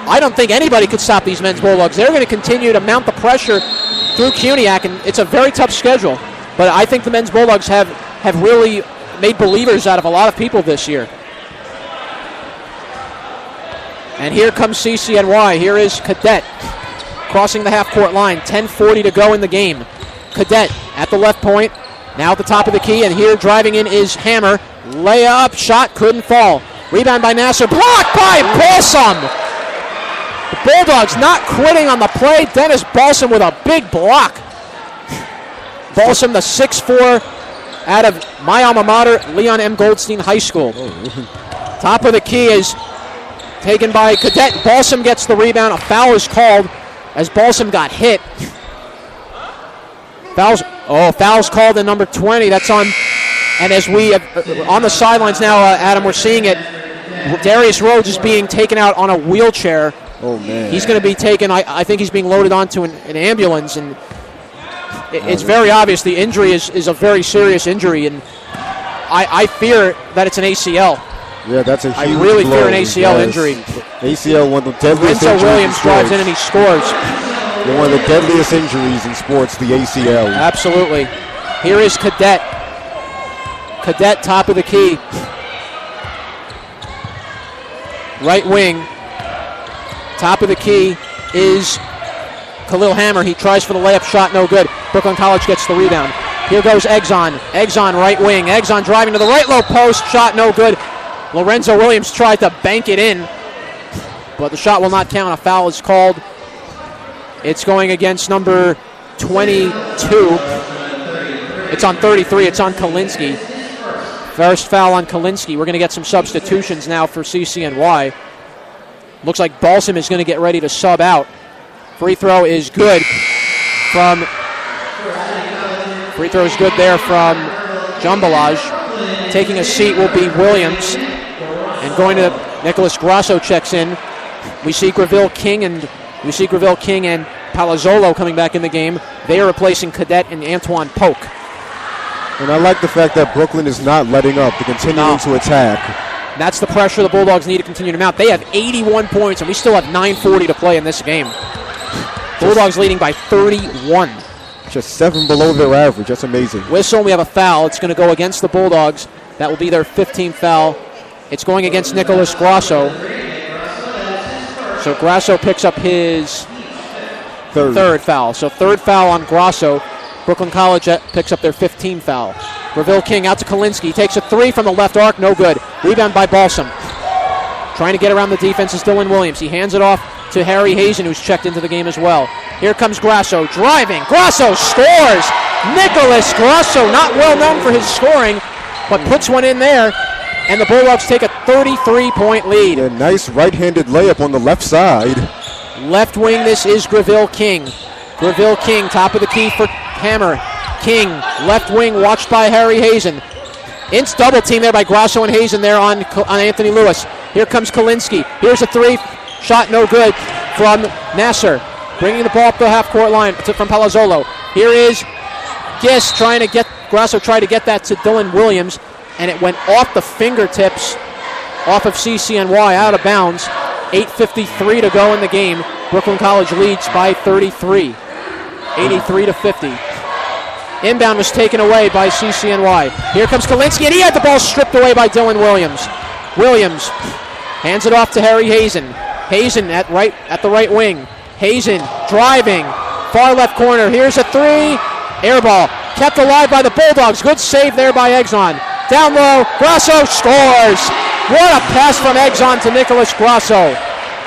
I don't think anybody could stop these men's Bulldogs. They're going to continue to mount the pressure through CUNYAC, and it's a very tough schedule. But I think the men's Bulldogs have really made believers out of a lot of people this year. And here comes CCNY. Here is Cadet crossing the half-court line. 10:40 to go in the game. Cadet at the left point. Now at the top of the key, and here driving in is Hammer. Layup, shot, couldn't fall. Rebound by Nasser, blocked by Balsam. The Bulldogs not quitting on the play. Dennis Balsam with a big block. Balsam, the 6'4", out of my alma mater, Leon M. Goldstein High School. Top of the key is taken by Cadet. Balsam gets the rebound. A foul is called as Balsam got hit. Foul's called in number 20. That's on. And as we on the sidelines now, Adam, we're seeing it. Darius Rhodes is being taken out on a wheelchair. Oh, man. He's going to be taken. I think he's being loaded onto an ambulance, and it's very obvious the injury is a very serious injury, and I fear that it's an ACL. Yeah, that's a huge I really blow. fear an ACL injury. ACL, one of the deadliest Renzo injuries Williams in drives sports. in and he scores. One of the deadliest injuries in sports, the ACL. Absolutely. Here is Cadet. Cadet, top of the key. Right wing. Top of the key is Khalil Hammer. He tries for the layup, shot no good. Brooklyn College gets the rebound. Here goes Exxon. Exxon, right wing. Exxon driving to the right low post, shot no good. Lorenzo Williams tried to bank it in, but the shot will not count. A foul is called. It's going against number 22. It's on 33. It's on Kalinsky. First foul on Kalinsky. We're going to get some substitutions now for CCNY. Looks like Balsam is going to get ready to sub out. Free throw is good from Jumbalaj. Taking a seat will be Williams. And going to Nicholas Grasso checks in. We see Greville King and Palazzolo coming back in the game. They are replacing Cadet and Antoine Polk. And I like the fact that Brooklyn is not letting up. They're continuing to attack. That's the pressure the Bulldogs need to continue to mount. They have 81 points, and we still have 9:40 to play in this game. Bulldogs leading by 31. Just 7 below their average. That's amazing. Whistle, we have a foul. It's going to go against the Bulldogs. That will be their 15th foul. It's going against Nicholas Grasso. So Grasso picks up his third foul. So third foul on Grasso. Brooklyn College picks up their 15th foul. Greville King out to Kalinsky. Takes a three from the left arc. No good. Rebound by Balsam. Trying to get around the defense is Dylan Williams. He hands it off to Harry Hazen, who's checked into the game as well. Here comes Grasso driving. Grasso scores. Nicholas Grasso, not well known for his scoring, but puts one in there. And the Bulldogs take a 33-point lead. A nice right-handed layup on the left side. Left wing, this is Greville King. Greville King, top of the key for Hammer. King, left wing, watched by Harry Hazen. Ince double team there by Grasso and Hazen there on Anthony Lewis. Here comes Kalinsky. Here's a three. Shot no good from Nasser. Bringing the ball up the half-court line from Palazzolo. Here is Gist Grasso tried to get that to Dylan Williams, and it went off the fingertips off of CCNY, out of bounds. 8:53 to go in the game. Brooklyn College leads by 33. 83-50. Inbound was taken away by CCNY. Here comes Kalinsky, and he had the ball stripped away by Dylan Williams. Williams hands it off to Harry Hazen. Hazen at the right wing. Hazen driving. Far left corner. Here's a three. Air ball. Kept alive by the Bulldogs. Good save there by Exxon. Down low. Grasso scores. What a pass from Exxon to Nicholas Grasso.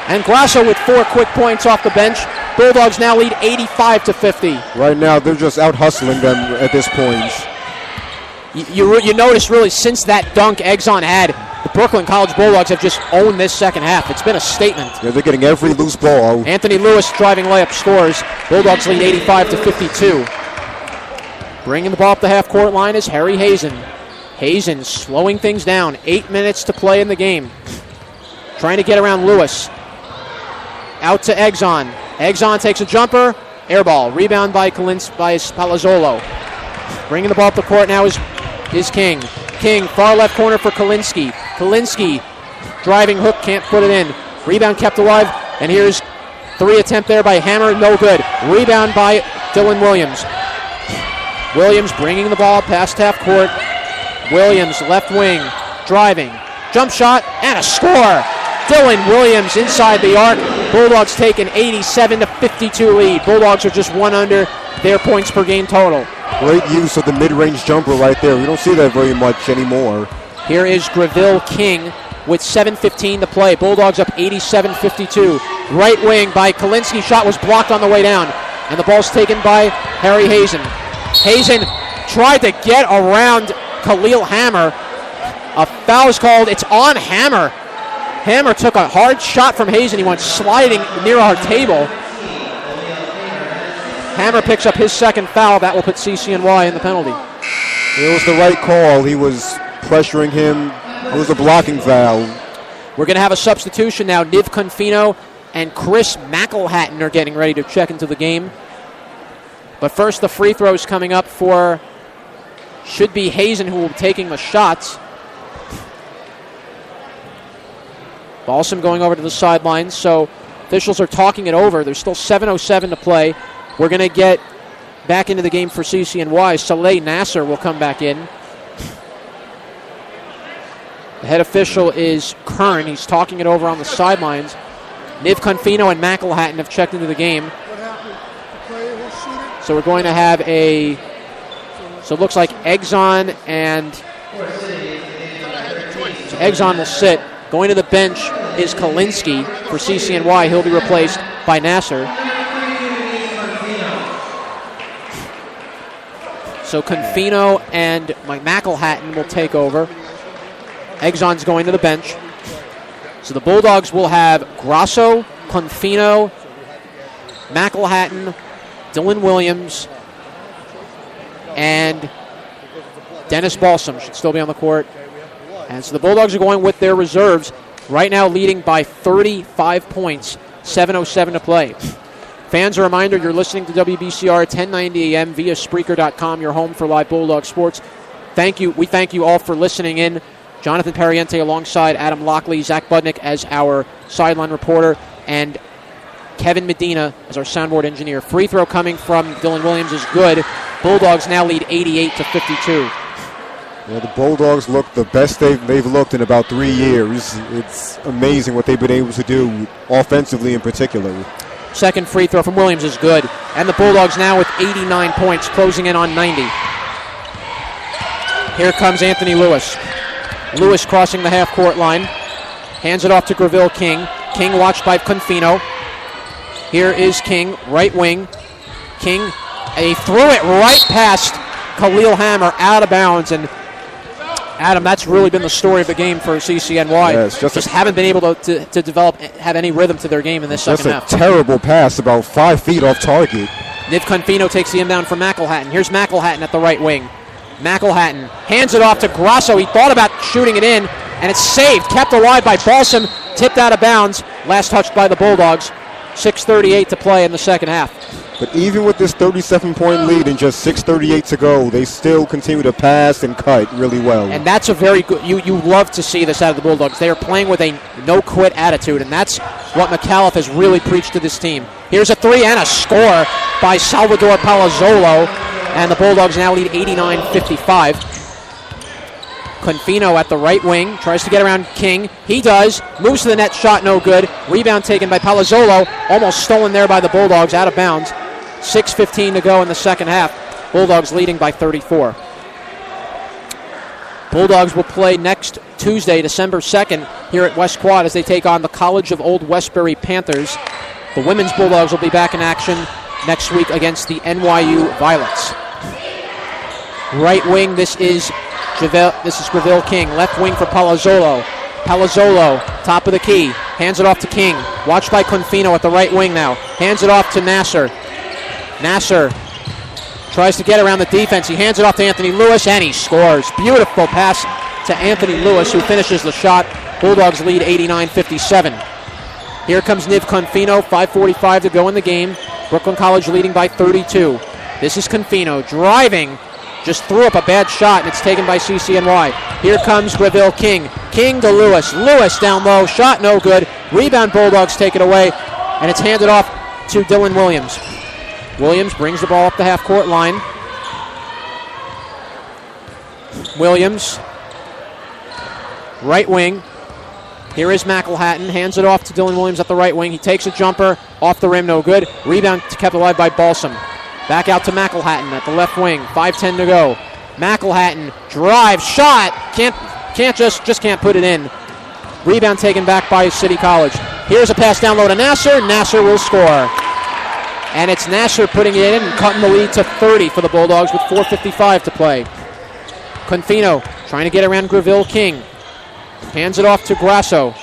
And Grasso with 4 quick points off the bench. Bulldogs now lead 85-50. Right now, they're just out-hustling them at this point. You notice really since that dunk Exxon had, the Brooklyn College Bulldogs have just owned this second half. It's been a statement. Yeah, they're getting every loose ball. Anthony Lewis driving layup scores. Bulldogs lead 85-52. Bringing the ball up the half-court line is Harry Hazen. Hazen slowing things down. 8 minutes to play in the game. Trying to get around Lewis. Out to Exxon. Exxon takes a jumper. Air ball. Rebound by Palazzolo. Bringing the ball up the court now is King. King, far left corner for Kalinsky. Kalinsky, driving hook, can't put it in. Rebound kept alive, and here's 3 attempt there by Hammer, no good. Rebound by Dylan Williams. Williams bringing the ball past half court. Williams, left wing, driving. Jump shot, and a score. Dylan Williams inside the arc. Bulldogs take an 87-52 lead. Bulldogs are just one under their points per game total. Great use of the mid-range jumper right there. We don't see that very much anymore. Here is Graville King with 7:15 to play. Bulldogs up 87-52. Right wing by Kalinsky. Shot was blocked on the way down. And the ball's taken by Harry Hazen. Hazen tried to get around Khalil Hammer. A foul is called. It's on Hammer. Hammer took a hard shot from Hazen. He went sliding near our table. Hammer picks up his second foul. That will put CCNY in the penalty. It was the right call. He was pressuring him. It was a blocking foul. We're going to have a substitution now. Niv Confino and Chris McElhatton are getting ready to check into the game. But first, the free throws coming up for, should be Hazen who will be taking the shots. Balsam going over to the sidelines, so officials are talking it over. There's still 7:07 to play. We're going to get back into the game for CCNY. Saleh Nasser will come back in. The head official is Kern. He's talking it over on the sidelines. Niv Confino and McElhatton have checked into the game. So we're going to have so it looks like Exxon and Exxon will sit. Going to the bench is Kalinsky for CCNY. He'll be replaced by Nasser. So Confino and McElhatton will take over. Exxon's going to the bench. So the Bulldogs will have Grasso, Confino, McElhatton, Dylan Williams, and Dennis Balsam should still be on the court. And so the Bulldogs are going with their reserves, right now leading by 35 points, 7:07 to play. Fans, a reminder, you're listening to WBCR 1090 AM via Spreaker.com, your home for live Bulldog sports. We thank you all for listening in. Jonathan Pariente alongside Adam Lockley, Zach Budnick as our sideline reporter, and Kevin Medina as our soundboard engineer. Free throw coming from Dylan Williams is good. Bulldogs now lead 88-52. Yeah, the Bulldogs look the best they've looked in about 3 years. It's amazing what they've been able to do offensively in particular. Second free throw from Williams is good. And the Bulldogs now with 89 points, closing in on 90. Here comes Anthony Lewis. Lewis crossing the half-court line. Hands it off to Graville King. King watched by Confino. Here is King, right wing. King, he threw it right past Khalil Hammer, out of bounds. And Adam, that's really been the story of the game for CCNY. Yeah, it's just haven't been able to develop, have any rhythm to their game in this second half. That's a terrible pass, about 5 feet off target. Niv Confino takes the inbound from McElhatton. Here's McElhatton at the right wing. McElhatton hands it off to Grasso. He thought about shooting it in, and it's saved, kept alive by Balsam, tipped out of bounds. Last touched by the Bulldogs. 6:38 to play in the second half. But even with this 37-point lead and just 6:38 to go, they still continue to pass and cut really well. And that's a very good, you love to see this out of the Bulldogs. They are playing with a no-quit attitude, and that's what McAuliffe has really preached to this team. Here's a three and a score by Salvador Palazzolo, and the Bulldogs now lead 89-55. Confino at the right wing, tries to get around King. He does, moves to the net, shot no good. Rebound taken by Palazzolo, almost stolen there by the Bulldogs, out of bounds. 6:15 to go in the second half. Bulldogs leading by 34. Bulldogs will play next Tuesday, December 2nd, here at West Quad as they take on the College of Old Westbury Panthers. The women's Bulldogs will be back in action next week against the NYU Violets. Right wing, this is Graville King. Left wing for Palazzolo. Palazzolo, top of the key, hands it off to King. Watched by Confino at the right wing now. Hands it off to Nasser. Nasser Tries to get around the defense. He hands it off to Anthony Lewis, and he scores. Beautiful pass to Anthony Lewis, who finishes the shot. Bulldogs lead 89-57. Here comes Niv Confino, 5:45 to go in the game. Brooklyn College leading by 32. This is Confino driving. Just threw up a bad shot, and it's taken by CCNY. Here comes Greville King. King to Lewis. Lewis down low. Shot no good. Rebound, Bulldogs take it away, and it's handed off to Dylan Williams. Williams brings the ball up the half-court line. Williams, right wing. Here is McElhatton. Hands it off to Dylan Williams at the right wing. He takes a jumper. Off the rim, no good. Rebound kept alive by Balsam. Back out to McElhatton at the left wing. 5:10 to go. McElhatton drive shot. Can't can't put it in. Rebound taken back by City College. Here's a pass down low to Nasser. Nasser will score. And it's Nasser putting it in and cutting the lead to 30 for the Bulldogs with 4:55 to play. Confino trying to get around Greville King. Hands it off to Grasso.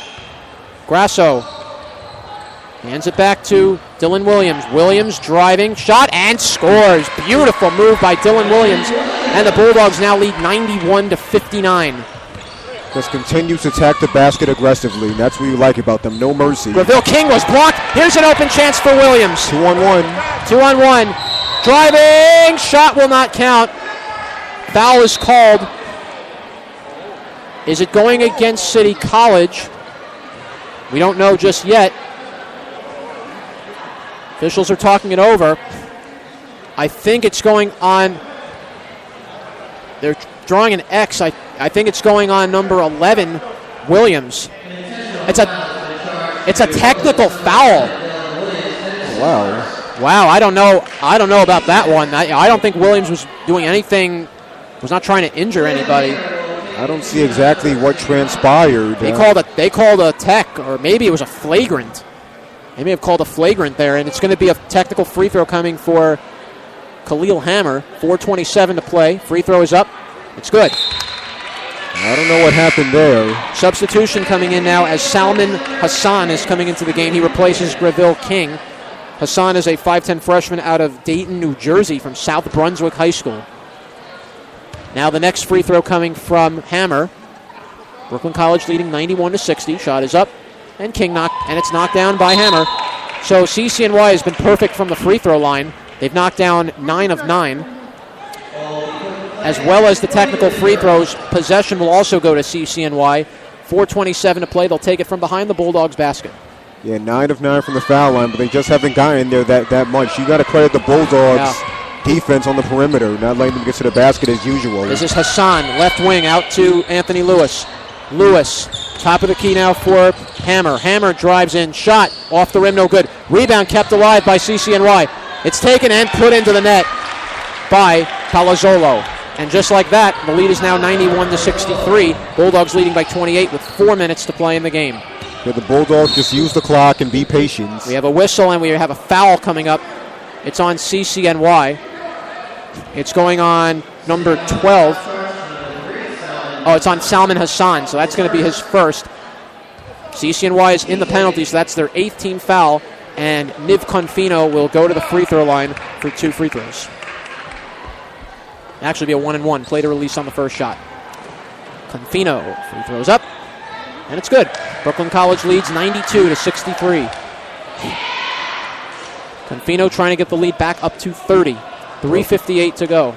Grasso hands it back to Dylan Williams. Williams driving, shot, and scores. Beautiful move by Dylan Williams. And the Bulldogs now lead 91-59. Just continues to attack the basket aggressively. And that's what you like about them. No mercy. Greville King was blocked. Here's an open chance for Williams. 2-on-1. 2-on-1. Driving. Shot will not count. Foul is called. Is it going against City College? We don't know just yet. Officials are talking it over. I think it's going on. They're drawing an X. I think it's going on number 11, Williams. It's a technical foul. Wow. I don't know about that one. I don't think Williams was doing anything. Was not trying to injure anybody. I don't see exactly what transpired. They called a tech, or maybe it was a flagrant. They may have called a flagrant there, and it's going to be a technical free throw coming for Khalil Hammer. 4:27 to play. Free throw is up. It's good. I don't know what happened there. Substitution coming in now as Salman Hassan is coming into the game. He replaces Greville King. Hassan is a 5'10 freshman out of Dayton, New Jersey from South Brunswick High School. Now the next free throw coming from Hammer. Brooklyn College leading 91-60. Shot is up, and it's knocked down by Hammer. So CCNY has been perfect from the free throw line. They've knocked down 9 of 9. As well as the technical free throws, possession will also go to CCNY. 4:27 to play. They'll take it from behind the Bulldogs basket. Yeah, 9 of 9 from the foul line, but they just haven't gotten there that much. You got to credit the Bulldogs. Defense on the perimeter, not letting them get to the basket as usual. This is Hassan, left wing, out to Anthony Lewis. Lewis, top of the key now for Hammer. Hammer drives in, shot, off the rim, no good. Rebound kept alive by CCNY. It's taken and put into the net by Palazzolo. And just like that, the lead is now 91-63. Bulldogs leading by 28 with 4 minutes to play in the game. Yeah, the Bulldogs just use the clock and be patient. We have a whistle and we have a foul coming up. It's on CCNY. It's going on number 12. Oh, it's on Salman Hassan, so that's going to be his first. CCNY is in the penalty, so that's their 8th team foul, and Niv Confino will go to the free throw line for 2 free throws. Actually be a 1-and-1. Play to release on the first shot. Confino, free throws up, and it's good. Brooklyn College leads 92-63. Confino trying to get the lead back up to 30. 3:58 to go.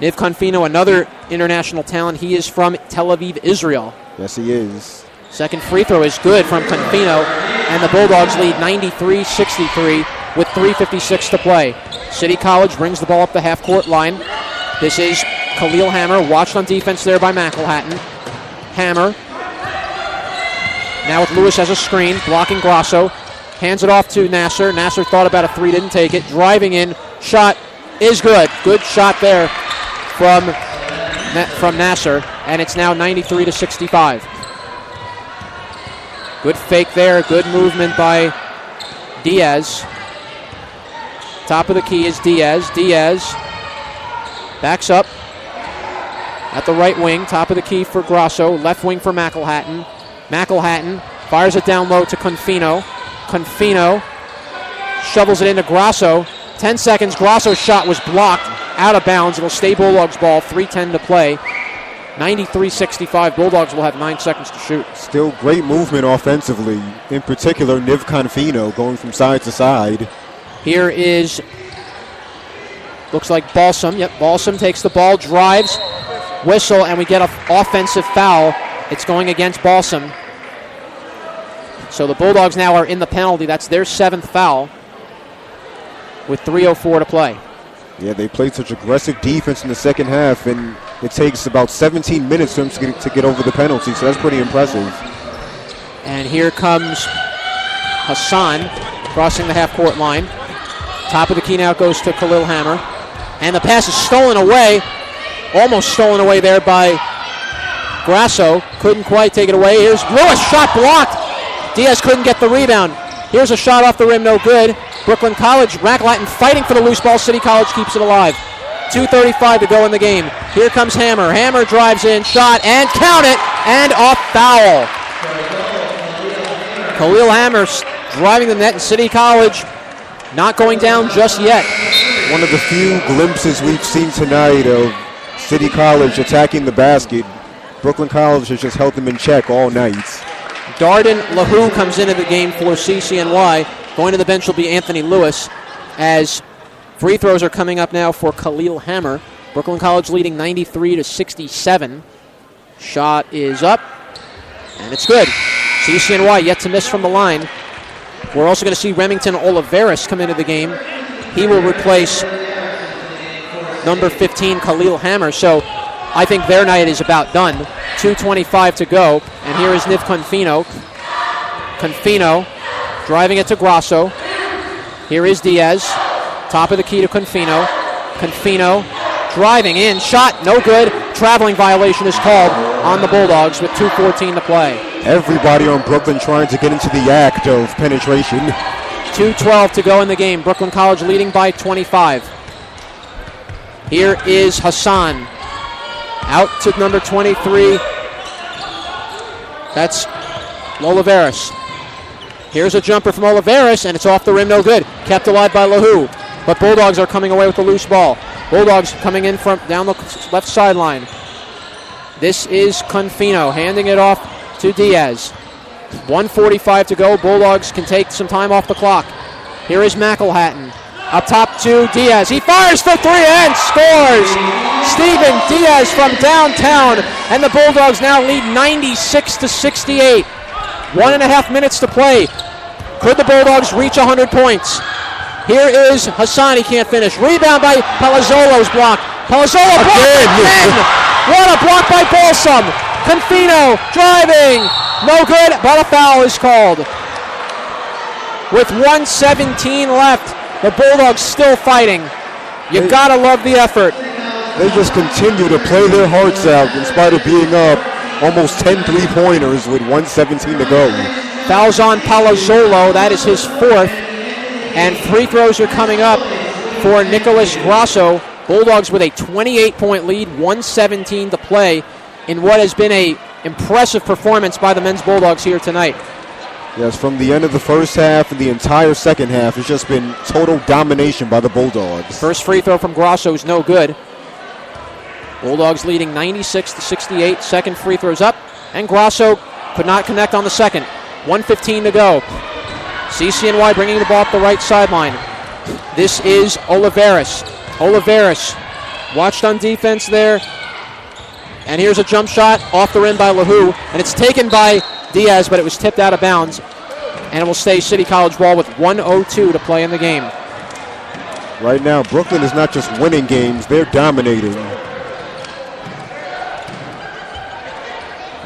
Niv Confino, another international talent. He is from Tel Aviv, Israel. Yes, he is. Second free throw is good from Confino, and the Bulldogs lead 93-63 with 3:56 to play. City College brings the ball up the half-court line. This is Khalil Hammer, watched on defense there by McElhatton. Hammer, now with Lewis as a screen, blocking Grasso. Hands it off to Nasser. Nasser thought about a 3, didn't take it. Driving in, shot is good. Good shot there from Nasser, and it's now 93-65. Good fake there. Good movement by Diaz. Top of the key is Diaz. Diaz backs up at the right wing. Top of the key for Grasso. Left wing for McElhatton. McElhatton fires it down low to Confino. Confino shovels it into Grasso. 10 seconds. Grosso's shot was blocked out of bounds. It'll stay Bulldogs ball. 3:10 to play. 93-65. Bulldogs will have 9 seconds to shoot. Still great movement offensively. In particular, Niv Confino going from side to side. Here is, looks like Balsam. Yep, Balsam takes the ball, drives, whistle, and we get an offensive foul. It's going against Balsam. So the Bulldogs now are in the penalty. That's their 7th foul with 3:04 to play. Yeah, they played such aggressive defense in the second half, and it takes about 17 minutes for them to get over the penalty, so that's pretty impressive. And here comes Hassan crossing the half-court line. Top of the key now goes to Khalil Hammer. And the pass is stolen away, almost stolen away there by Grasso. Couldn't quite take it away. Here's Lewis, shot blocked. Diaz couldn't get the rebound. Here's a shot off the rim, no good. Brooklyn College, McElhatton fighting for the loose ball. City College keeps it alive. 2:35 to go in the game. Here comes Hammer. Hammer drives in, shot, and count it, and off foul. Khalil Hammer driving the net in City College, not going down just yet. One of the few glimpses we've seen tonight of City College attacking the basket. Brooklyn College has just held them in check all night. Darden LaHoo comes into the game for CCNY. Going to the bench will be Anthony Lewis, as free throws are coming up now for Khalil Hammer. Brooklyn College leading 93-67. Shot is up, and it's good. CCNY yet to miss from the line. We're also going to see Remington Oliveris come into the game. He will replace number 15, Khalil Hammer. So I think their night is about done. 2:25 to go, and here is Niv Confino. Confino driving it to Grasso. Here is Diaz. Top of the key to Confino. Confino driving in. Shot, no good. Traveling violation is called on the Bulldogs with 2:14 to play. Everybody on Brooklyn trying to get into the act of penetration. 2:12 to go in the game. Brooklyn College leading by 25. Here is Hassan. Out to number 23. That's Oliveris. Here's a jumper from Oliveris, and it's off the rim, no good. Kept alive by LaHoo. But Bulldogs are coming away with the loose ball. Bulldogs coming in from down the left sideline. This is Confino handing it off to Diaz. 1:45 to go. Bulldogs can take some time off the clock. Here is McElhatton. Up top to Diaz. He fires for three and scores! Steven Diaz from downtown. And the Bulldogs now lead 96-68. 1.5 minutes to play. Could the Bulldogs reach 100 points? Here is Hassan. He can't finish. Rebound by Palazzolo's block. Palazzolo blocked again! What a block by Balsam! Confino driving. No good, but a foul is called. With 1:17 left, the Bulldogs still fighting. You've got to love the effort. They just continue to play their hearts out in spite of being up almost 10 3-pointers with 1:17 to go. Fouls on Palazzolo. That is his 4th. And free throws are coming up for Nicholas Grasso. Bulldogs with a 28-point lead, 1:17 to play in what has been a impressive performance by the men's Bulldogs here tonight. Yes, from the end of the first half and the entire second half, it's just been total domination by the Bulldogs. First free throw from Grasso is no good. Bulldogs leading 96-68. Second free throw's up, and Grasso could not connect on the second. 1:15 to go. CCNY bringing the ball up the right sideline. This is Oliveris. Oliveris watched on defense there. And here's a jump shot off the rim by LaHoo. And it's taken by Diaz, but it was tipped out of bounds. And it will stay City College ball with 1:02 to play in the game. Right now, Brooklyn is not just winning games, they're dominating.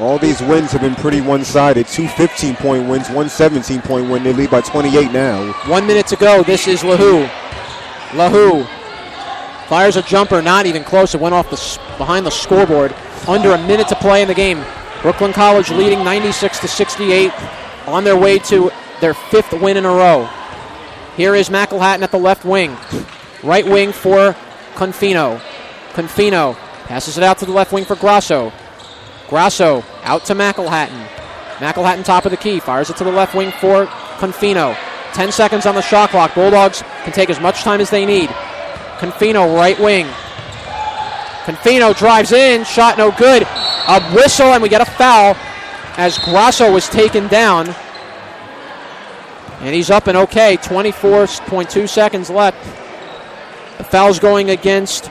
All these wins have been pretty one-sided. 2 15-point wins, 1 17-point win. They lead by 28 now. 1 minute to go. This is LaHoo. LaHoo fires a jumper, not even close. It went off behind the scoreboard. Under a minute to play in the game. Brooklyn College leading 96-68 on their way to their 5th win in a row. Here is McElhatton at the left wing. Right wing for Confino. Confino passes it out to the left wing for Grasso. Grasso out to McElhatton. McElhatton top of the key. Fires it to the left wing for Confino. 10 seconds on the shot clock. Bulldogs can take as much time as they need. Confino, right wing. Confino drives in, shot no good. A whistle, and we get a foul as Grasso was taken down. And he's up and okay, 24.2 seconds left. The foul's going against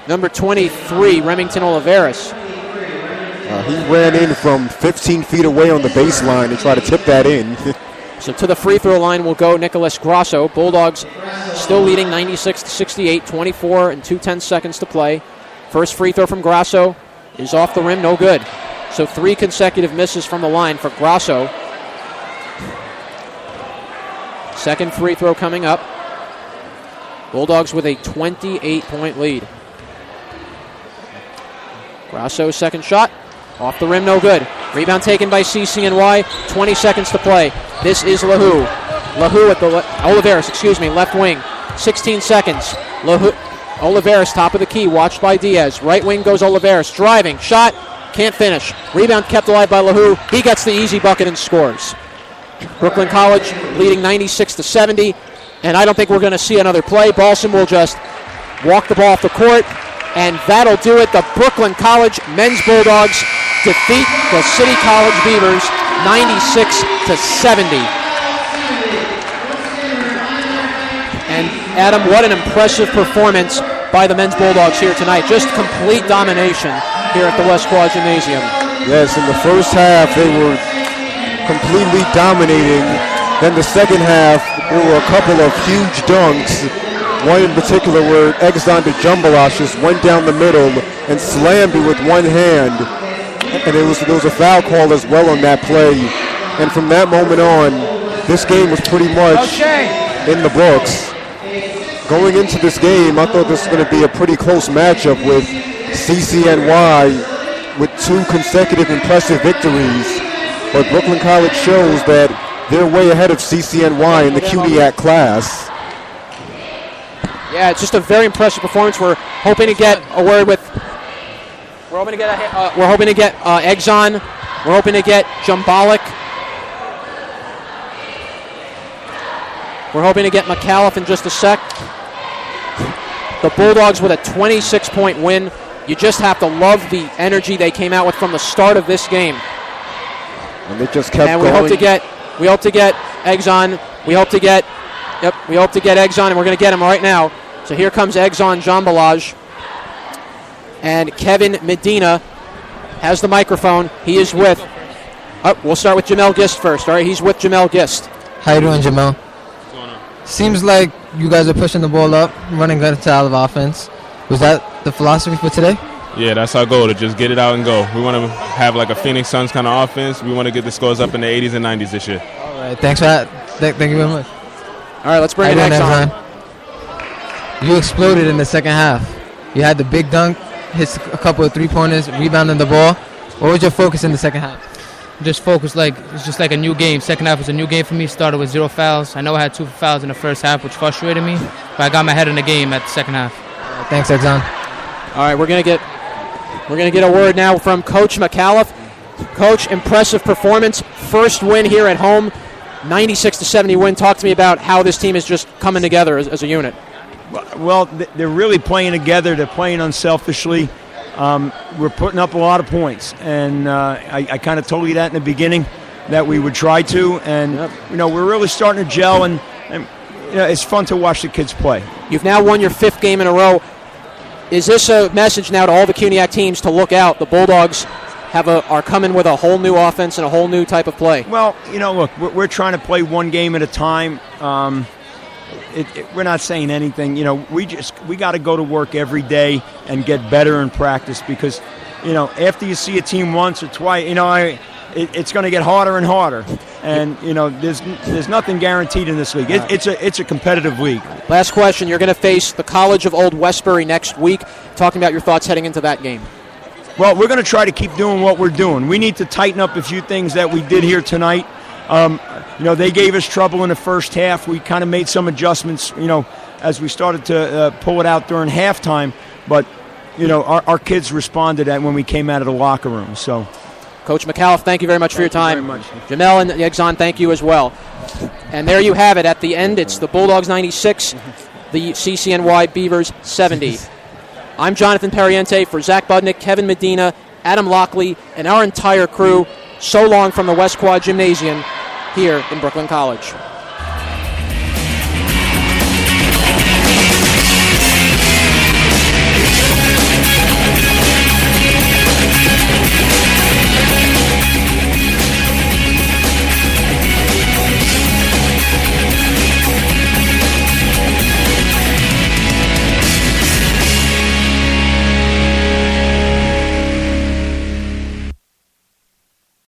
number 23, Remington Oliveras. He ran in from 15 feet away on the baseline to try to tip that in. So to the free throw line will go Nicholas Grasso. Bulldogs still leading 96-68, 24 and 2/10 seconds to play. First free throw from Grasso is off the rim, no good. So 3 consecutive misses from the line for Grasso. Second free throw coming up. Bulldogs with a 28-point lead. Grasso's second shot. Off the rim, no good. Rebound taken by CCNY. 20 seconds to play. This is LaHoo. LaHoo at the Oliveras, left wing. 16 seconds. Oliveras, top of the key, watched by Diaz. Right wing goes Oliveras. Driving, shot, can't finish. Rebound kept alive by LaHoo. He gets the easy bucket and scores. Brooklyn College leading 96-70. And I don't think we're going to see another play. Balsam will just walk the ball off the court. And that'll do it. The Brooklyn College men's Bulldogs defeat the City College Beavers 96-70. And Adam, what an impressive performance by the men's Bulldogs here tonight. Just complete domination here at the West Quad Gymnasium. Yes, in the first half they were completely dominating. Then the second half, there were a couple of huge dunks. One in particular where Exxon de Jumbalas just went down the middle and slammed it with one hand. And there was a foul call as well on that play. And from that moment on, this game was pretty much in the books. Going into this game, I thought this was going to be a pretty close matchup with CCNY with 2 consecutive impressive victories. But Brooklyn College shows that they're way ahead of CCNY in the CUNYAC class. Yeah, it's just a very impressive performance. We're hoping to get a word with. We're hoping to get Exxon. We're hoping to get Jumbalik. We're hoping to get McAuliffe in just a sec. The Bulldogs with a 26-point win. You just have to love the energy they came out with from the start of this game. And they just kept and going. We hope to get Exxon. We hope to get Exxon, and we're going to get him right now. So here comes Exxon Jambalaj. And Kevin Medina has the microphone. He is with. We'll start with Jamel Gist first. All right, he's with Jamel Gist. How you doing, Jamel? What's going on? Seems like you guys are pushing the ball up, running good style of offense. Was that the philosophy for today? Yeah, that's our goal, to just get it out and go. We want to have like a Phoenix Suns kind of offense. We want to get the scores up in the 80s and 90s this year. All right, thanks for that. Thank you very much. All right, let's bring it Exxon. You exploded in the second half. You had the big dunk, hit a couple of three-pointers, rebounding the ball. What was your focus in the second half? Just focus, it's just like a new game. Second half was a new game for me. Started with 0 fouls. I know I had 2 fouls in the first half, which frustrated me, but I got my head in the game at the second half. Thanks, Exxon. All right, we're gonna get a word now from Coach McAuliffe. Coach, impressive performance. First win here at home, 96-70 win. Talk to me about how this team is just coming together as a unit. Well, they're really playing together. They're playing unselfishly. We're putting up a lot of points, and I kind of told you that in the beginning that we would try to, and we're really starting to gel, and it's fun to watch the kids play. You've now won your 5th game in a row. Is this a message now to all the CUNYAC teams to look out? The Bulldogs are coming with a whole new offense and a whole new type of play. Well, look, we're trying to play one game at a time. We're not saying anything. We got to go to work every day and get better in practice because, after you see a team once or twice, it's going to get harder and harder. And there's nothing guaranteed in this league. It's a competitive league. Last question: you're going to face the College of Old Westbury next week. Talking about your thoughts heading into that game. Well, we're going to try to keep doing what we're doing. We need to tighten up a few things that we did here tonight. They gave us trouble in the first half. We kind of made some adjustments, as we started to pull it out during halftime. But, our kids responded when we came out of the locker room. So, Coach McAuliffe, thank you very much for your time. Thank you very much. Jamel and Exxon, thank you as well. And there you have it. At the end, it's the Bulldogs 96, the CCNY Beavers 70. I'm Jonathan Perriente for Zach Budnick, Kevin Medina, Adam Lockley, and our entire crew. So long from the West Quad Gymnasium here in Brooklyn College.